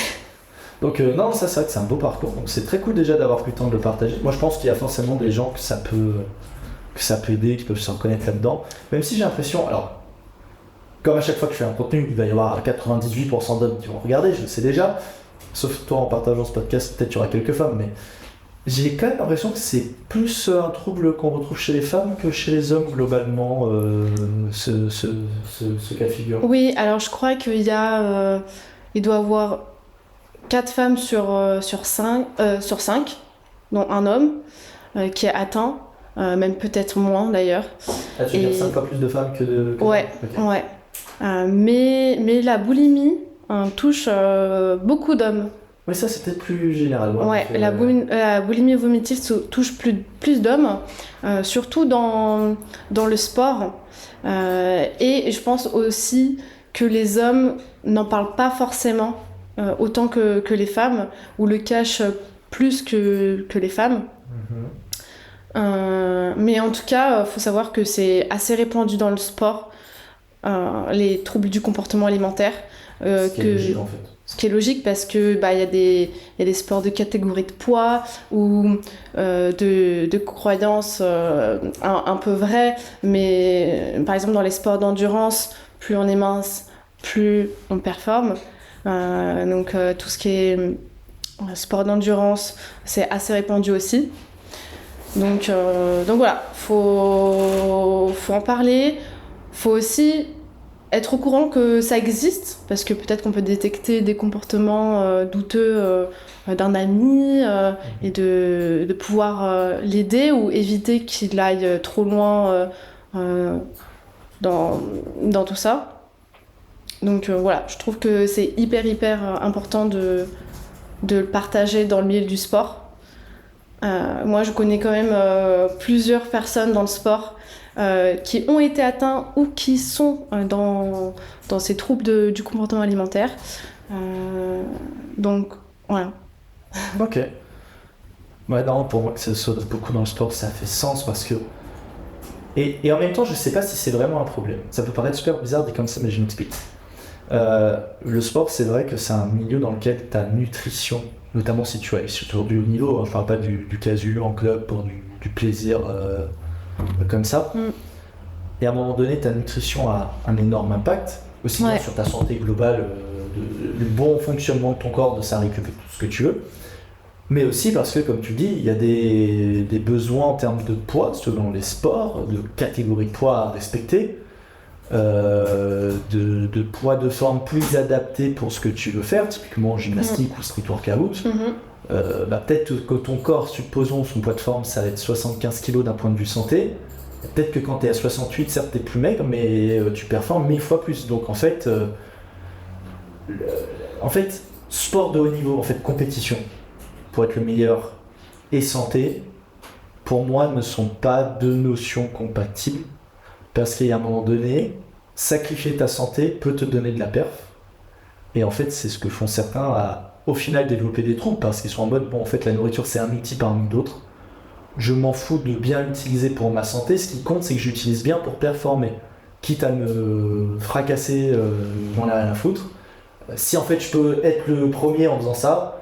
Donc non, ça c'est vrai que c'est un beau parcours. Donc c'est très cool déjà d'avoir pris le temps de le partager. Moi je pense qu'il y a forcément des gens que ça peut aider, qui peuvent se reconnaître là-dedans. Même si j'ai l'impression, alors, comme à chaque fois que je fais un contenu, il va y avoir 98% d'hommes qui vont regarder, je le sais déjà. Sauf toi en partageant ce podcast, peut-être tu auras quelques femmes, mais j'ai quand même l'impression que c'est plus un trouble qu'on retrouve chez les femmes que chez les hommes globalement, ce cas de figure. Oui, alors je crois qu'il y a... il doit y avoir 4 femmes sur 5, dont un homme qui est atteint, même peut-être moins d'ailleurs. Ah, tu veux dire 5 fois plus de femmes que de... Ouais, okay. Ouais. Mais la boulimie touche beaucoup d'hommes. Oui, ça c'est peut-être plus général. Ouais, la boulimie vomitive touche plus d'hommes, surtout dans le sport. Et je pense aussi que les hommes n'en parlent pas forcément autant que les femmes, ou le cachent plus que les femmes. Mais en tout cas, faut savoir que c'est assez répandu dans le sport, les troubles du comportement alimentaire. Ce qui est logique en fait. Ce qui est logique parce que y a des sports de catégorie de poids ou de croyances un peu vraies, mais par exemple dans les sports d'endurance, plus on est mince, plus on performe. Donc tout ce qui est sport d'endurance, c'est assez répandu aussi. Donc voilà, faut en parler. Faut aussi être au courant que ça existe, parce que peut-être qu'on peut détecter des comportements douteux d'un ami et de pouvoir l'aider ou éviter qu'il aille trop loin dans tout ça. Donc voilà, je trouve que c'est hyper important de le partager dans le milieu du sport. Moi, je connais quand même plusieurs personnes dans le sport qui ont été atteints ou qui sont dans ces troubles du comportement alimentaire. Donc, voilà. Ok. Ouais, non, pour moi, que ça soit beaucoup dans le sport, ça fait sens parce que... Et en même temps, je sais pas si c'est vraiment un problème. Ça peut paraître super bizarre dit comme ça, mais je m'explique. Le sport, c'est vrai que c'est un milieu dans lequel ta nutrition, notamment si tu es sur du haut niveau, hein, je parle pas du casu en club pour du plaisir comme ça. Et à un moment donné, ta nutrition a un énorme impact, aussi bien sur ta santé globale, du bon fonctionnement de ton corps, de sa récup, tout ce que tu veux, mais aussi parce que, comme tu dis, il y a des besoins en termes de poids, selon les sports, de catégorie de poids à respecter, de poids de forme plus adapté pour ce que tu veux faire, typiquement en gymnastique ou street workout. Peut-être que ton corps, supposons son poids de forme, ça va être 75 kg d'un point de vue santé. Peut-être que quand tu es à 68, certes tu es plus maigre, mais tu performes 1000 fois plus. Donc en fait, sport de haut niveau, en fait, compétition, pour être le meilleur, et santé, pour moi, ne sont pas deux notions compatibles. Parce qu'à un moment donné, sacrifier ta santé peut te donner de la perf. Et en fait, c'est ce que font certains à, au final, développer des troubles, parce qu'ils sont en mode, bon, en fait, la nourriture, c'est un outil parmi d'autres. Je m'en fous de bien l'utiliser pour ma santé. Ce qui compte, c'est que j'utilise bien pour performer. Quitte à me fracasser, j'en ai rien à foutre. Si en fait, je peux être le premier en faisant ça,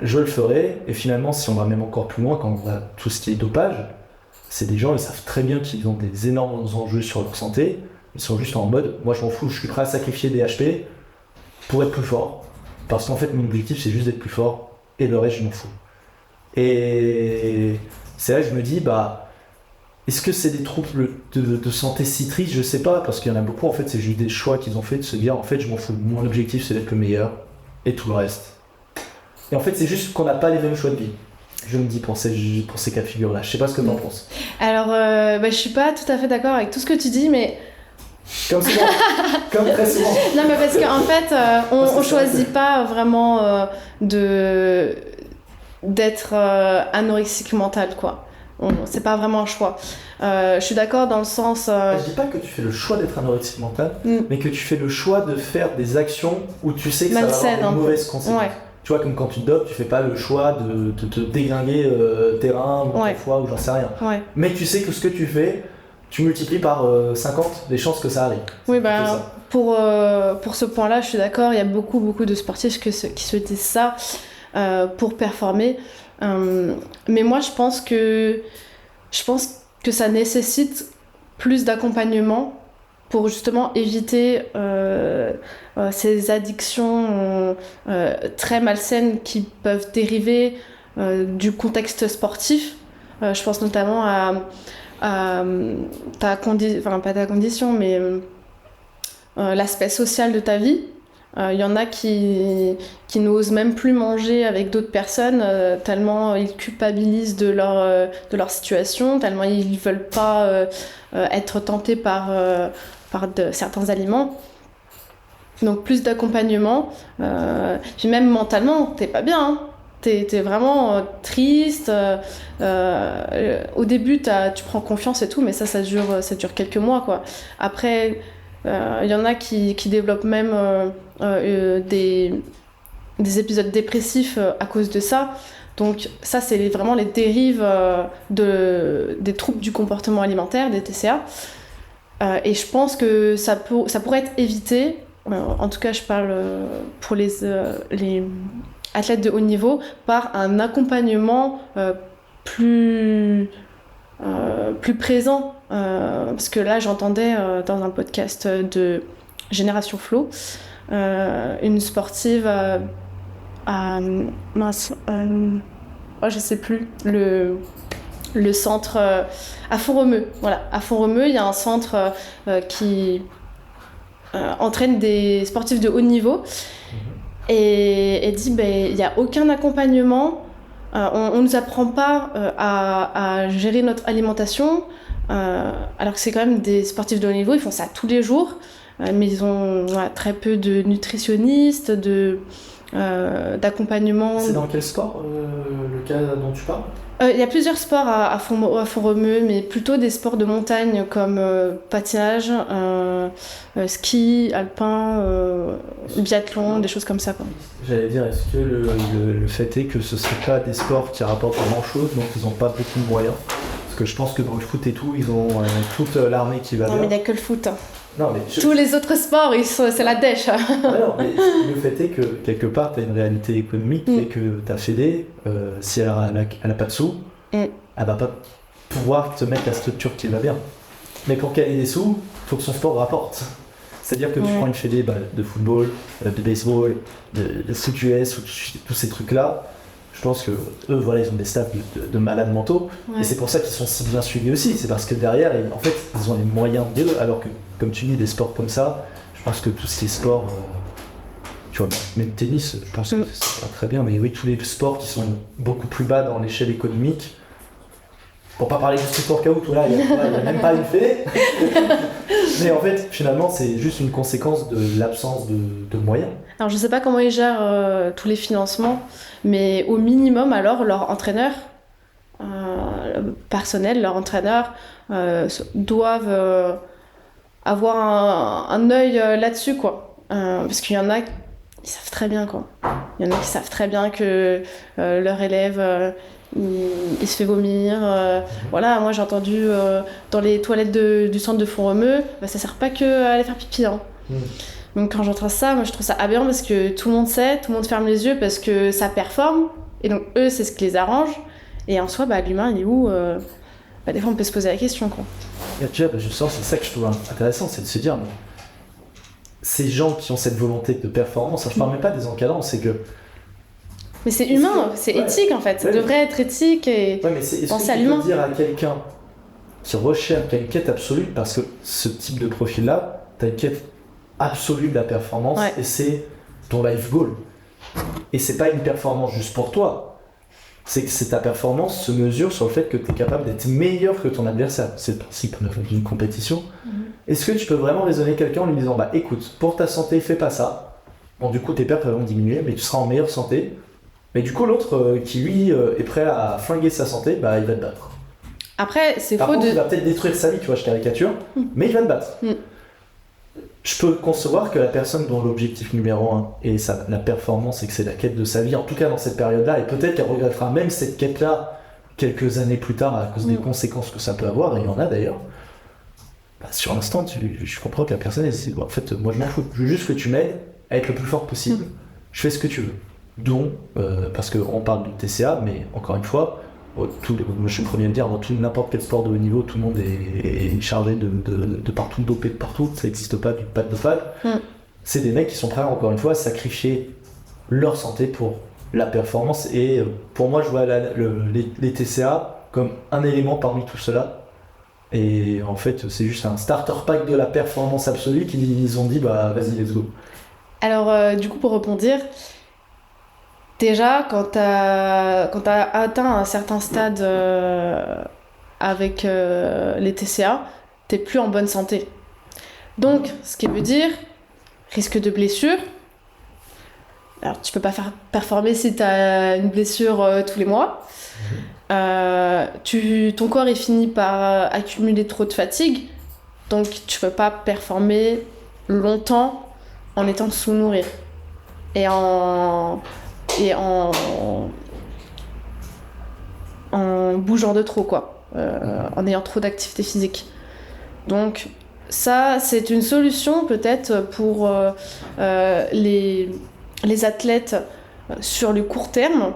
je le ferai. Et finalement, si on va même encore plus loin, quand on va tout ce qui est dopage, c'est des gens, ils savent très bien qu'ils ont des énormes enjeux sur leur santé. Ils sont juste en mode, moi je m'en fous, je suis prêt à sacrifier des HP pour être plus fort. Parce qu'en fait, mon objectif, c'est juste d'être plus fort. Et le reste, je m'en fous. Et c'est là que je me dis, est-ce que c'est des troubles de santé si tristes? Je sais pas, parce qu'il y en a beaucoup, en fait, c'est juste des choix qu'ils ont fait de se dire, en fait, je m'en fous. Mon objectif, c'est d'être le meilleur. Et tout le reste. Et en fait, c'est juste qu'on n'a pas les mêmes choix de vie. Je me dis pour ces cas de figure-là. Je sais pas ce que t'en penses. Alors, je suis pas tout à fait d'accord avec tout ce que tu dis, mais... Comme souvent. Comme très souvent. Non, mais parce qu'en fait, on choisit pas vraiment d'être anorexique mental, quoi. C'est pas vraiment un choix. Je suis d'accord dans le sens... Je dis pas que tu fais le choix d'être anorexique mental, mais que tu fais le choix de faire des actions où tu sais que ça va avoir une mauvaise conséquence. Ouais. Tu vois, comme quand tu te dopes, tu fais pas le choix de te déglinguer tes reins ou ton foie ou j'en sais rien. Ouais. Mais tu sais que ce que tu fais, tu multiplies par 50 les chances que ça arrive. Oui, pour ce point-là, je suis d'accord. Il y a beaucoup de sportifs qui se disent ça pour performer. Mais moi, je pense que ça nécessite plus d'accompagnement pour justement éviter ces addictions très malsaines qui peuvent dériver du contexte sportif. Je pense notamment à pas ta condition, mais l'aspect social de ta vie. Il y en a qui n'osent même plus manger avec d'autres personnes tellement ils culpabilisent de leur situation, tellement ils veulent pas être tentés par certains aliments. Donc plus d'accompagnement. Puis même mentalement, t'es pas bien. Hein. T'es vraiment triste. Au début, tu prends confiance et tout, mais ça dure quelques mois, quoi. Après, il y en a qui développent même des épisodes dépressifs à cause de ça. Donc ça, c'est vraiment les dérives des troubles du comportement alimentaire, des TCA. Et je pense que ça pourrait être évité, en tout cas je parle pour les athlètes de haut niveau, par un accompagnement plus présent. Parce que là, j'entendais dans un podcast de Génération Flow, une sportive je sais plus, le centre à Font-Romeu. Voilà, à Font-Romeu, il y a un centre qui entraîne des sportifs de haut niveau et dit il n'y a aucun accompagnement, on ne nous apprend pas à gérer notre alimentation, alors que c'est quand même des sportifs de haut niveau, ils font ça tous les jours, mais ils ont très peu de nutritionnistes, d'accompagnement. C'est dans quel sport le cas dont tu parles? Il y a plusieurs sports à Font-Romeu, mais plutôt des sports de montagne comme patinage, ski, alpin, biathlon, des choses comme ça, quoi. J'allais dire, est-ce que le fait est que ce ne serait pas des sports qui rapportent grand-chose, donc ils n'ont pas beaucoup de moyens? Parce que je pense que dans le foot et tout, ils ont toute l'armée qui va bien. Non, mais il n'y a que le foot. Non, mais tous les autres sports, c'est la dèche. Non, mais le fait est que quelque part, tu as une réalité économique et que ta fédé, si elle n'a pas de sous, elle va pas pouvoir te mettre la structure qui va bien. Mais pour qu'elle ait des sous, il faut que son sport rapporte. C'est-à-dire que tu prends une fédé de football, de baseball, de foot US, tous ces trucs-là, je pense que eux, voilà, ils ont des staffs de malades mentaux, et c'est pour ça qu'ils sont si bien suivis aussi. C'est parce que derrière, en fait, ils ont les moyens d'eux, alors que, comme tu dis, des sports comme ça, je pense que tous ces sports, tu vois, même le tennis, je pense que c'est pas très bien, mais oui, tous les sports qui sont beaucoup plus bas dans l'échelle économique. Pour pas parler du street workout, là, il n'y a même pas une fée. Mais en fait, finalement, c'est juste une conséquence de l'absence de moyens. Alors, je sais pas comment ils gèrent tous les financements, mais au minimum, alors, leur entraîneur personnel, leurs entraîneurs doivent avoir un œil là-dessus, quoi. Parce qu'il y en a qui savent très bien, quoi. Il y en a qui savent très bien que leur élève... il se fait vomir. Voilà, moi j'ai entendu dans les toilettes du centre de Font-Romeu, ça sert pas que à aller faire pipi. Hein. Donc quand j'entends ça, moi je trouve ça aberrant parce que tout le monde sait, tout le monde ferme les yeux parce que ça performe. Et donc eux, c'est ce qui les arrange. Et en soi, l'humain, il est où des fois, on peut se poser la question, quoi. Et tu vois, justement, c'est ça que je trouve intéressant, c'est de se dire, mais ces gens qui ont cette volonté de performance, je parle même pas des encadrants, c'est que mais c'est humain, c'est éthique en fait. Ça devrait être éthique et mais est-ce penser que à tu l'humain. peux dire à quelqu'un qui recherche, qui a une quête absolue, parce que ce type de profil-là, tu as une quête absolue de la performance et c'est ton life goal. Et c'est pas une performance juste pour toi. C'est ta performance se mesure sur le fait que tu es capable d'être meilleur que ton adversaire. C'est le principe d'une compétition. Est-ce que tu peux vraiment raisonner quelqu'un en lui disant écoute, pour ta santé, fais pas ça. Bon, du coup, tes pertes vont diminuer, mais tu seras en meilleure santé. Mais du coup, l'autre qui lui est prêt à flinguer sa santé, il va te battre. Après, c'est Par faux contre, de. il va peut-être détruire sa vie, tu vois, je caricature, mais il va te battre. Je peux concevoir que la personne dont l'objectif numéro 1 est la performance et que c'est la quête de sa vie, en tout cas dans cette période-là, et peut-être qu'elle regrettera même cette quête-là quelques années plus tard à cause des conséquences que ça peut avoir, et il y en a d'ailleurs. Sur l'instant, je comprends que la personne, elle dit en fait, moi je m'en fous, je veux juste que tu m'aides à être le plus fort possible, je fais ce que tu veux. Dont, parce qu'on parle du TCA, mais encore une fois, moi je suis le premier à le dire, dans n'importe quel sport de haut niveau, tout le monde est chargé de partout, dopé de partout, ça n'existe pas du pas de dopage. C'est des mecs qui sont prêts, encore une fois, à sacrifier leur santé pour la performance, et pour moi, je vois les TCA comme un élément parmi tout cela. Et en fait, c'est juste un starter pack de la performance absolue qu'ils ont dit, vas-y, let's go. Alors, du coup, pour rebondir, déjà, quand t'as atteint un certain stade avec les TCA, t'es plus en bonne santé. Donc, ce qui veut dire risque de blessure. Alors, tu peux pas faire performer si t'as une blessure tous les mois. Ton corps il finit par accumuler trop de fatigue, donc tu peux pas performer longtemps en étant sous-nourri et en bougeant de trop, quoi, en ayant trop d'activité physique. Donc ça, c'est une solution peut-être pour les athlètes sur le court terme,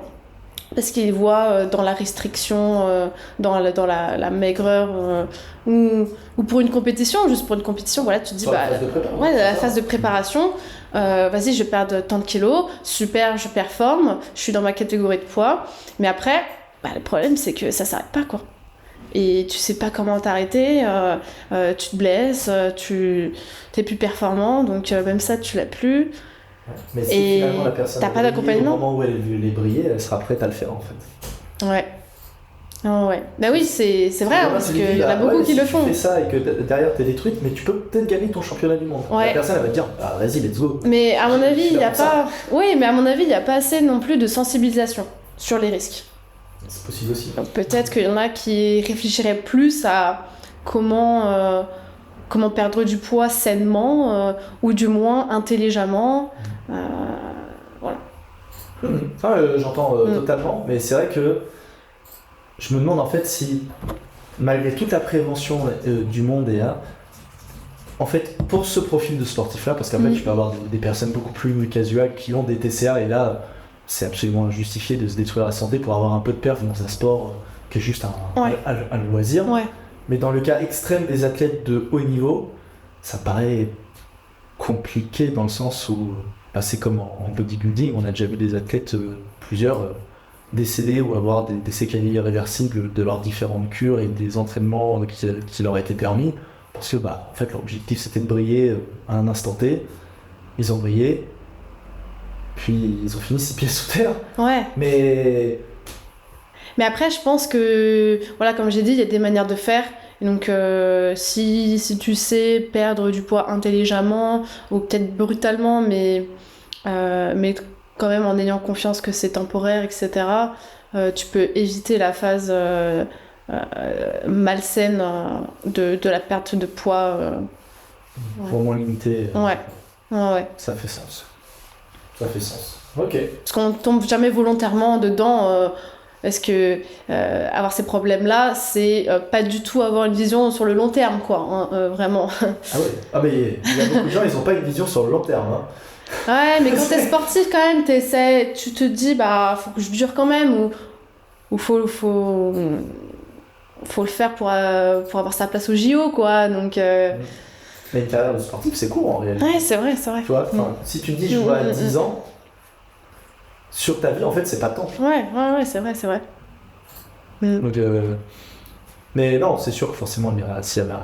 parce qu'ils voient dans la restriction, dans la maigreur, ou pour une compétition, juste pour une compétition, voilà, tu te dis, la phase de préparation, vas-y, je vais perdre tant de kilos, super, je performe, je suis dans ma catégorie de poids, mais après, le problème, c'est que ça s'arrête pas, quoi. Et tu sais pas comment t'arrêter, tu te blesses, tu t'es plus performant, donc même ça, tu l'as plus. Mais si finalement la personne t'as pas d'accompagnement, au moment où elle est brillée, elle sera prête à le faire en fait. Ouais. Oui, c'est vrai, hein, parce qu'il y en a beaucoup qui le font. Si tu fais ça et que derrière t'es détruite, mais tu peux peut-être gagner ton championnat du monde. La personne elle va te dire, vas-y, let's go. Mais à mon avis, il n'y a pas. Oui, mais à mon avis, il n'y a pas assez non plus de sensibilisation sur les risques. C'est possible aussi. Donc peut-être qu'il y en a qui réfléchiraient plus à comment perdre du poids sainement, ou du moins intelligemment. Voilà. J'entends totalement, mais c'est vrai que je me demande en fait si, malgré toute la prévention du monde en fait, pour ce profil de sportif-là, parce qu'après tu peux avoir des personnes beaucoup plus casuales qui ont des TCA, et là, c'est absolument injustifié de se détruire la santé pour avoir un peu de perf dans un sport qui est juste un loisir. Ouais. Mais dans le cas extrême des athlètes de haut niveau, ça paraît compliqué dans le sens où c'est comme en bodybuilding, on a déjà vu des athlètes, plusieurs décéder ou avoir des séquelles irréversibles de leurs différentes cures et des entraînements qui leur étaient permis. Parce que, en fait, leur objectif, c'était de briller à un instant T. Ils ont brillé. Puis, ils ont fini 6 pieds sous terre. Ouais. Mais après, je pense que, voilà, comme j'ai dit, il y a des manières de faire. Et donc, si tu sais perdre du poids intelligemment, ou peut-être brutalement, mais quand même en ayant confiance que c'est temporaire, etc., tu peux éviter la phase malsaine de la perte de poids. pour moins limiter, Ouais. ça fait sens. Ça fait sens. Ok. Parce qu'on tombe jamais volontairement dedans. Parce que avoir ces problèmes-là, c'est pas du tout avoir une vision sur le long terme, quoi, hein, vraiment. Ah ouais. Ah mais il y a beaucoup de gens, ils n'ont pas une vision sur le long terme. Hein. Ouais, mais quand t'es sportif, quand même, tu te dis, faut que je dure quand même, ou faut le faire pour avoir sa place au JO, quoi. Donc, Mais une carrière de sportif, c'est court en réalité. ouais, c'est vrai. Tu vois, si tu me dis je vois à 10 ans, sur ta vie, en fait, c'est pas tant. Ouais, c'est vrai. Donc, mais non, c'est sûr que forcément, s'il y avait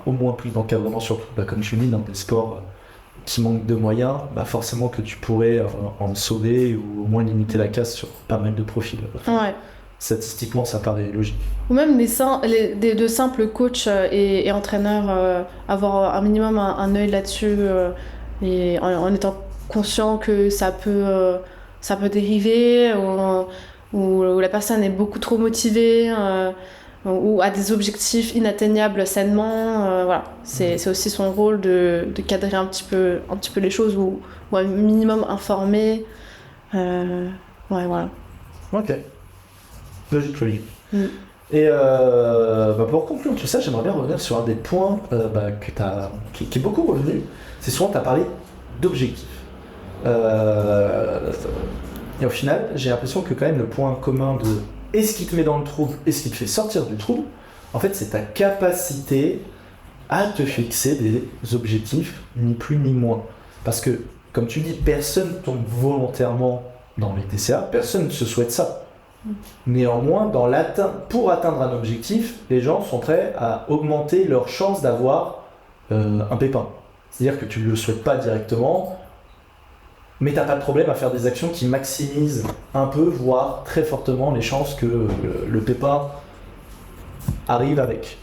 au moins plus d'encadrement, surtout, comme tu dis, dans des sports qui manquent de moyens, forcément que tu pourrais en sauver ou au moins limiter la casse sur pas mal de profils. Ouais. Statistiquement, ça paraît logique. Ou même de simples coachs et entraîneurs, avoir un minimum un œil là-dessus et en étant conscient que ça peut dériver ou la personne est beaucoup trop motivée ou a des objectifs inatteignables sainement. Voilà. C'est aussi son rôle de cadrer un petit peu les choses ou un minimum informer. Ouais, voilà. Ok. Logique. Et pour conclure tout ça, j'aimerais bien revenir sur un des points qui est beaucoup revenu. C'est souvent, tu as parlé d'objectifs. Et au final, j'ai l'impression que quand même le point commun de est-ce qui te met dans le trouble, est-ce qui te fait sortir du trouble, en fait, c'est ta capacité à te fixer des objectifs, ni plus ni moins. Parce que, comme tu dis, personne tombe volontairement dans les TCA, personne ne se souhaite ça. Néanmoins, pour atteindre un objectif, les gens sont prêts à augmenter leur chance d'avoir un pépin. C'est-à-dire que tu ne le souhaites pas directement, mais tu n'as pas de problème à faire des actions qui maximisent un peu, voire très fortement, les chances que le pépin arrive avec.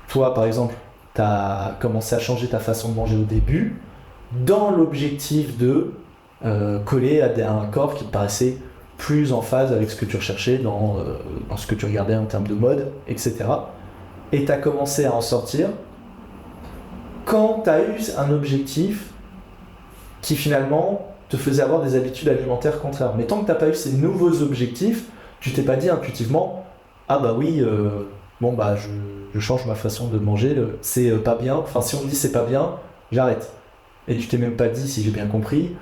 Toi, par exemple, tu as commencé à changer ta façon de manger au début, dans l'objectif de coller à un corps qui te paraissait plus en phase avec ce que tu recherchais dans ce que tu regardais en termes de mode, etc. Et tu as commencé à en sortir quand tu as eu un objectif qui finalement te faisait avoir des habitudes alimentaires contraires. Mais tant que tu n'as pas eu ces nouveaux objectifs, tu t'es pas dit intuitivement « Ah bah oui, je change ma façon de manger, c'est pas bien. Enfin, si on me dit c'est pas bien, j'arrête. » Et tu t'es même pas dit, si j'ai bien compris,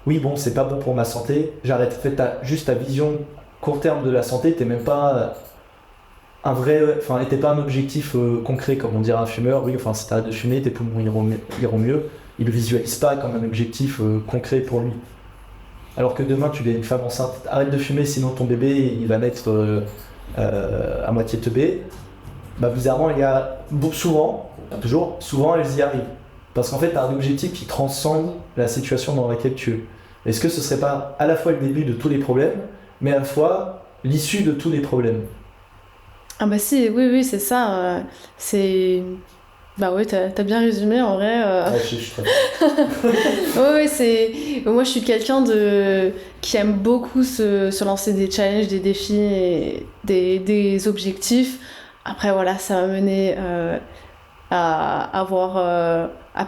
oui, bon, c'est pas bon pour ma santé, j'arrête. En fait, t'as juste ta vision court terme de la santé, t'es même pas t'es pas un objectif concret, comme on dirait un fumeur. Oui, enfin, si t'arrêtes de fumer, tes poumons iront mieux. Il le visualise pas comme un objectif concret pour lui. Alors que demain, tu es une femme enceinte, arrête de fumer, sinon ton bébé, il va naître à moitié teubé. Bizarrement, il y a souvent, elles y arrivent. Parce qu'en fait, tu as un objectif qui transcende la situation dans laquelle tu es. Est-ce que ce serait pas à la fois le début de tous les problèmes, mais à la fois l'issue de tous les problèmes ? Ah bah si, oui, c'est ça. Bah ouais, t'as bien résumé en vrai. Ouais, je suis très bien. Ouais, moi je suis quelqu'un qui aime beaucoup se lancer des challenges, des défis et des objectifs. Après voilà, ça m'a mené à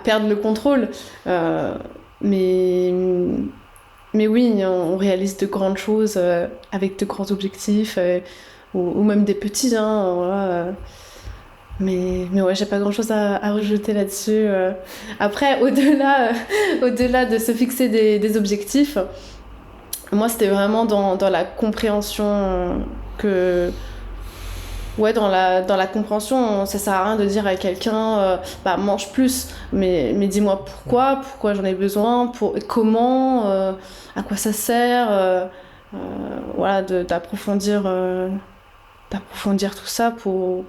perdre le contrôle. Mais oui, on réalise de grandes choses avec de grands objectifs ou même des petits. Voilà. Mais ouais, j'ai pas grand chose à rajouter là-dessus. Après, au-delà de se fixer des objectifs, moi c'était vraiment dans la compréhension que. Ouais, dans la compréhension, ça sert à rien de dire à quelqu'un mange plus, mais dis-moi pourquoi j'en ai besoin, comment, à quoi ça sert. voilà, d'approfondir tout ça pour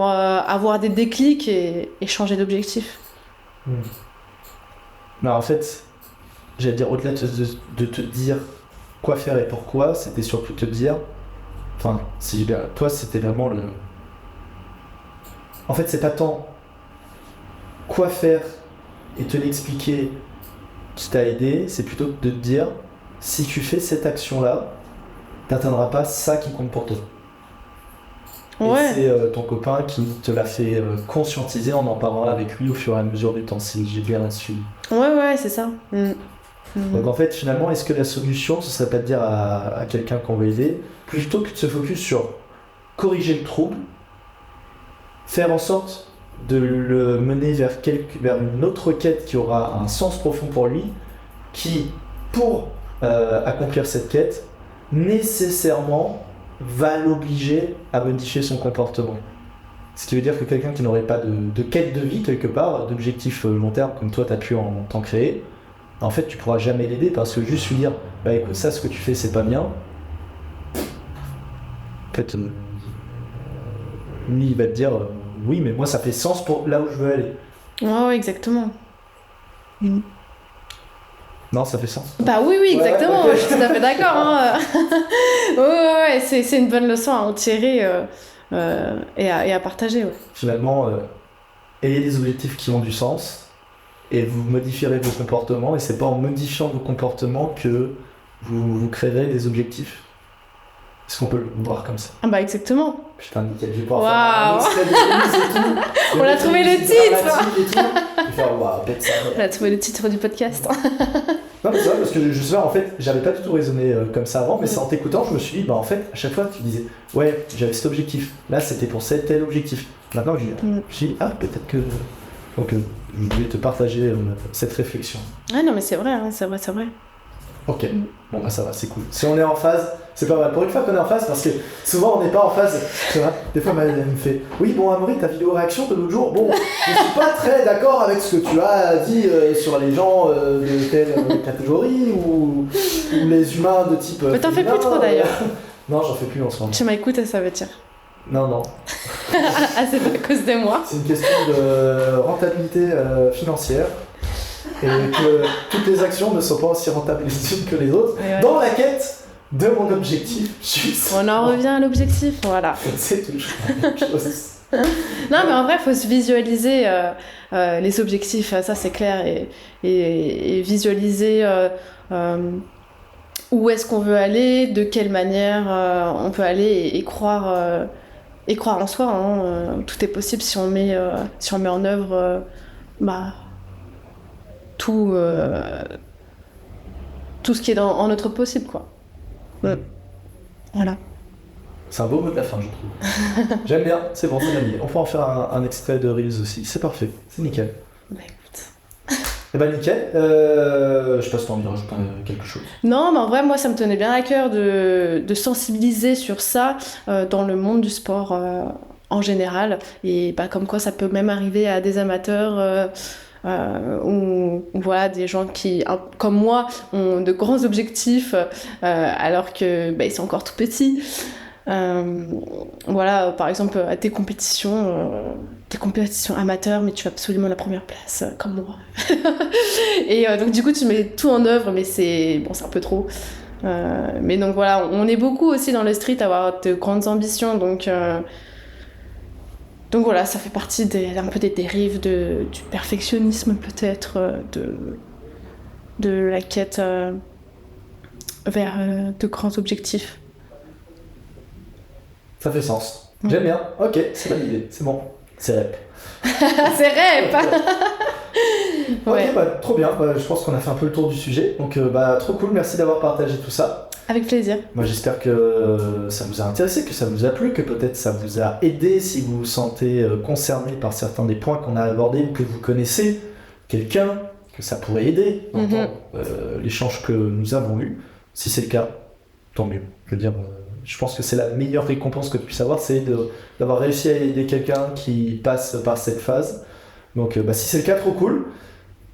avoir des déclics et changer d'objectif. Non, en fait, j'allais dire, au-delà de te dire quoi faire et pourquoi, c'était surtout te dire, enfin, si toi, c'était vraiment le... En fait, c'est pas tant quoi faire et te l'expliquer qui t'a aidé, c'est plutôt de te dire, si tu fais cette action-là, t'atteindras pas ça qui compte pour toi. Ouais. Et c'est ton copain qui te l'a fait conscientiser en parlant avec lui au fur et à mesure du temps, si j'ai bien suivi. Ouais, c'est ça. Donc en fait, finalement, est-ce que la solution, ce serait pas de dire à quelqu'un qu'on va aider, plutôt que de se focus sur corriger le trouble, faire en sorte de le mener vers une autre quête qui aura un sens profond pour lui, qui, pour accomplir cette quête, nécessairement va l'obliger à modifier son comportement. Ce qui veut dire que quelqu'un qui n'aurait pas de quête de vie quelque part, d'objectif long terme comme toi tu as pu en t'en créer, en fait tu pourras jamais l'aider parce que juste lui dire bah écoute ça ce que tu fais c'est pas bien. En fait lui il va te dire oui mais moi ça fait sens pour là où je veux aller. Ouais, exactement. Non, ça fait sens. Bah oui, exactement, okay. Je suis tout à fait d'accord. Hein. ouais, c'est une bonne leçon à en tirer et à partager. Ouais. Finalement, ayez des objectifs qui ont du sens et vous modifierez vos comportements et c'est pas en modifiant vos comportements que vous créerez des objectifs. Est-ce qu'on peut le voir comme ça? Ah bah exactement. Putain, nickel, je vais pouvoir faire un extrait de et tout. On a trouvé le titre. Je vais faire, waouh, peut-être ça. On a trouvé le titre du podcast. Non mais c'est vrai parce que je sais pas, en fait, j'avais pas du tout raisonné comme ça avant, mais c'est en t'écoutant, je me suis dit, bah en fait, à chaque fois tu disais, ouais, j'avais cet objectif, là c'était pour tel objectif. Maintenant je me suis dit, ah peut-être que... Donc je voulais te partager cette réflexion. Ah non mais c'est vrai, hein, c'est vrai. Ok, bon bah ça va, c'est cool. Si on est en phase, c'est pas mal. Pour une fois qu'on est en phase, parce que souvent on n'est pas en phase, tu vois. Des fois elle me fait, oui bon Amaury, ta vidéo réaction de l'autre jour, bon, je suis pas très d'accord avec ce que tu as dit sur les gens de telle catégorie ou les humains de type... Mais t'en fais plus trop d'ailleurs. Non, j'en fais plus en ce moment. Tu m'écoutes, ça veut dire. Non. Ah c'est pas à cause de moi. C'est une question de rentabilité financière. Et que toutes les actions ne sont pas aussi rentables les unes que les autres. Ouais. Dans la quête de mon objectif, juste. On en revient à l'objectif, voilà. C'est toujours la même chose. Non, mais en vrai, il faut se visualiser les objectifs, ça c'est clair, et visualiser où est-ce qu'on veut aller, de quelle manière on peut aller et croire en soi. Hein, tout est possible si on met en œuvre tout ce qui est en notre possible, quoi. Voilà. C'est un beau mot de la fin, je trouve. J'aime bien, c'est bon, c'est gagné. On peut en faire un extrait de Reels aussi, c'est parfait, c'est nickel. Bah écoute. Eh ben nickel, je sais pas si t'as envie de rajouter quelque chose. Non, mais en vrai, moi ça me tenait bien à cœur de sensibiliser sur ça dans le monde du sport en général. Et comme quoi ça peut même arriver à des amateurs... ou voilà, des gens qui, comme moi, ont de grands objectifs alors que ils sont encore tout petits. Voilà, par exemple, à tes compétitions amateurs, mais tu as absolument la première place, comme moi. Et donc, du coup, tu mets tout en œuvre, mais c'est un peu trop. Mais donc, voilà, on est beaucoup aussi dans le street à avoir de grandes ambitions, donc voilà, ça fait partie un peu des dérives du perfectionnisme peut-être, de la quête vers de grands objectifs. Ça fait sens. J'aime bien. Ok, c'est validé. C'est bon. C'est rep. C'est rep. Ouais. Ok, trop bien. Je pense qu'on a fait un peu le tour du sujet. Donc, trop cool. Merci d'avoir partagé tout ça. Avec plaisir. Moi, j'espère que ça vous a intéressé, que ça vous a plu, que peut-être ça vous a aidé si vous vous sentez concerné par certains des points qu'on a abordés ou que vous connaissez quelqu'un que ça pourrait aider dans l'échange que nous avons eu. Si c'est le cas, tant mieux. Je veux dire, je pense que c'est la meilleure récompense que tu puisses avoir, c'est d'avoir réussi à aider quelqu'un qui passe par cette phase. Donc, si c'est le cas, trop cool.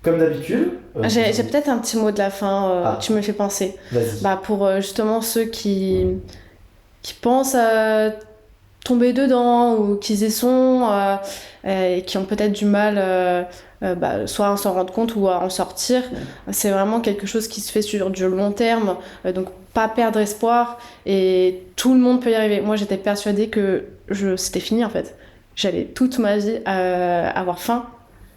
Comme d'habitude, J'ai peut-être un petit mot de la fin, tu me fais penser. Vas-y. Pour justement ceux qui pensent à tomber dedans ou qui y sont et qui ont peut-être du mal soit à s'en rendre compte ou à en sortir. C'est vraiment quelque chose qui se fait sur du long terme, donc pas perdre espoir et tout le monde peut y arriver. Moi j'étais persuadée que c'était fini en fait. J'allais toute ma vie avoir faim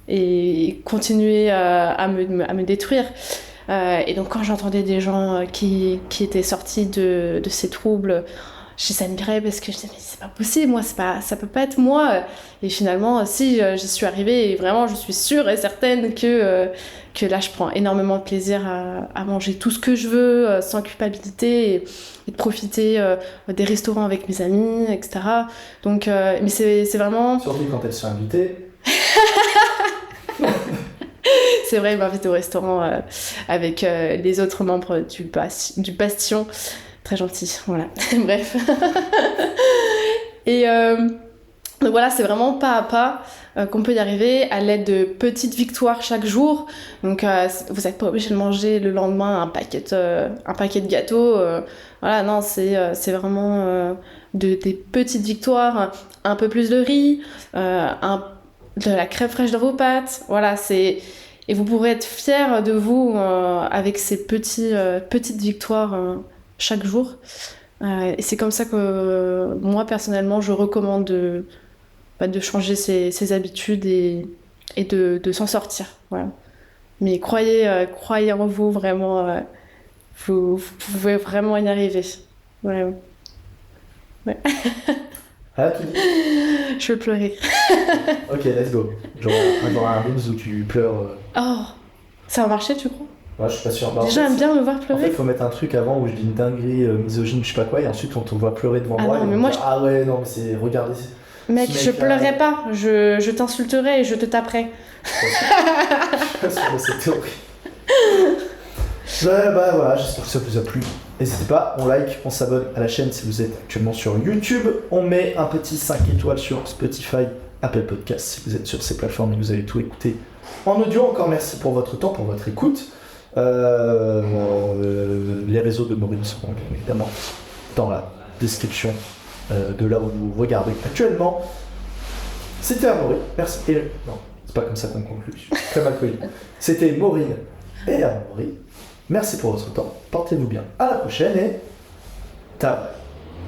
et continuer à me détruire. Et donc quand j'entendais des gens qui étaient sortis de ces troubles, je les admirais parce que je disais mais c'est pas possible, moi ça peut pas être moi. Et finalement si j'y suis arrivée et vraiment je suis sûre et certaine que là je prends énormément de plaisir à manger tout ce que je veux sans culpabilité et de profiter des restaurants avec mes amis, etc. Donc mais c'est vraiment... Surtout quand elles sont invitées. C'est vrai, il m'invite au restaurant avec les autres membres du Bastion. Très gentil, voilà. Bref. Et donc voilà, c'est vraiment pas à pas qu'on peut y arriver à l'aide de petites victoires chaque jour. Donc vous n'êtes pas obligé de manger le lendemain un paquet de gâteaux. Voilà, non, c'est vraiment des petites victoires. Un peu plus de riz, de la crème fraîche dans vos pâtes. Voilà, et vous pourrez être fiers de vous avec ces petites victoires chaque jour. Et c'est comme ça que moi, personnellement, je recommande de changer ses habitudes et de s'en sortir. Voilà. Mais croyez en vous, vraiment. Vous pouvez vraiment y arriver. Ouais. Ah, tu dis. Je vais pleurer. Ok, let's go. Genre un Reels où tu pleures. Oh, ça a marché, tu crois? Ouais, je suis pas sûr. Les gens aiment bien me voir En fait, pleurer. il faut mettre un truc avant où je dis une dinguerie misogyne, je sais pas quoi, et ensuite on te voit pleurer devant moi. Non, et mais on moi, dit, ah ouais, non, mais c'est. Regardez. Mec, je pleurerai pas. Je t'insulterai et je te taperai. C'était horrible. Bah voilà, j'espère que ça vous a plu. N'hésitez pas, on like, on s'abonne à la chaîne si vous êtes actuellement sur YouTube. On met un petit 5 étoiles sur Spotify, Apple Podcast si vous êtes sur ces plateformes et que vous avez tout écouté en audio. Encore merci pour votre temps, pour votre écoute. Les réseaux de Maureen seront bien évidemment dans la description de là où vous regardez actuellement. C'était Amaury, merci. Non, c'est pas comme ça qu'on conclut, je suis très mal poli. C'était Maureen et Amaury. Merci pour votre temps, portez-vous bien. À la prochaine et... Ta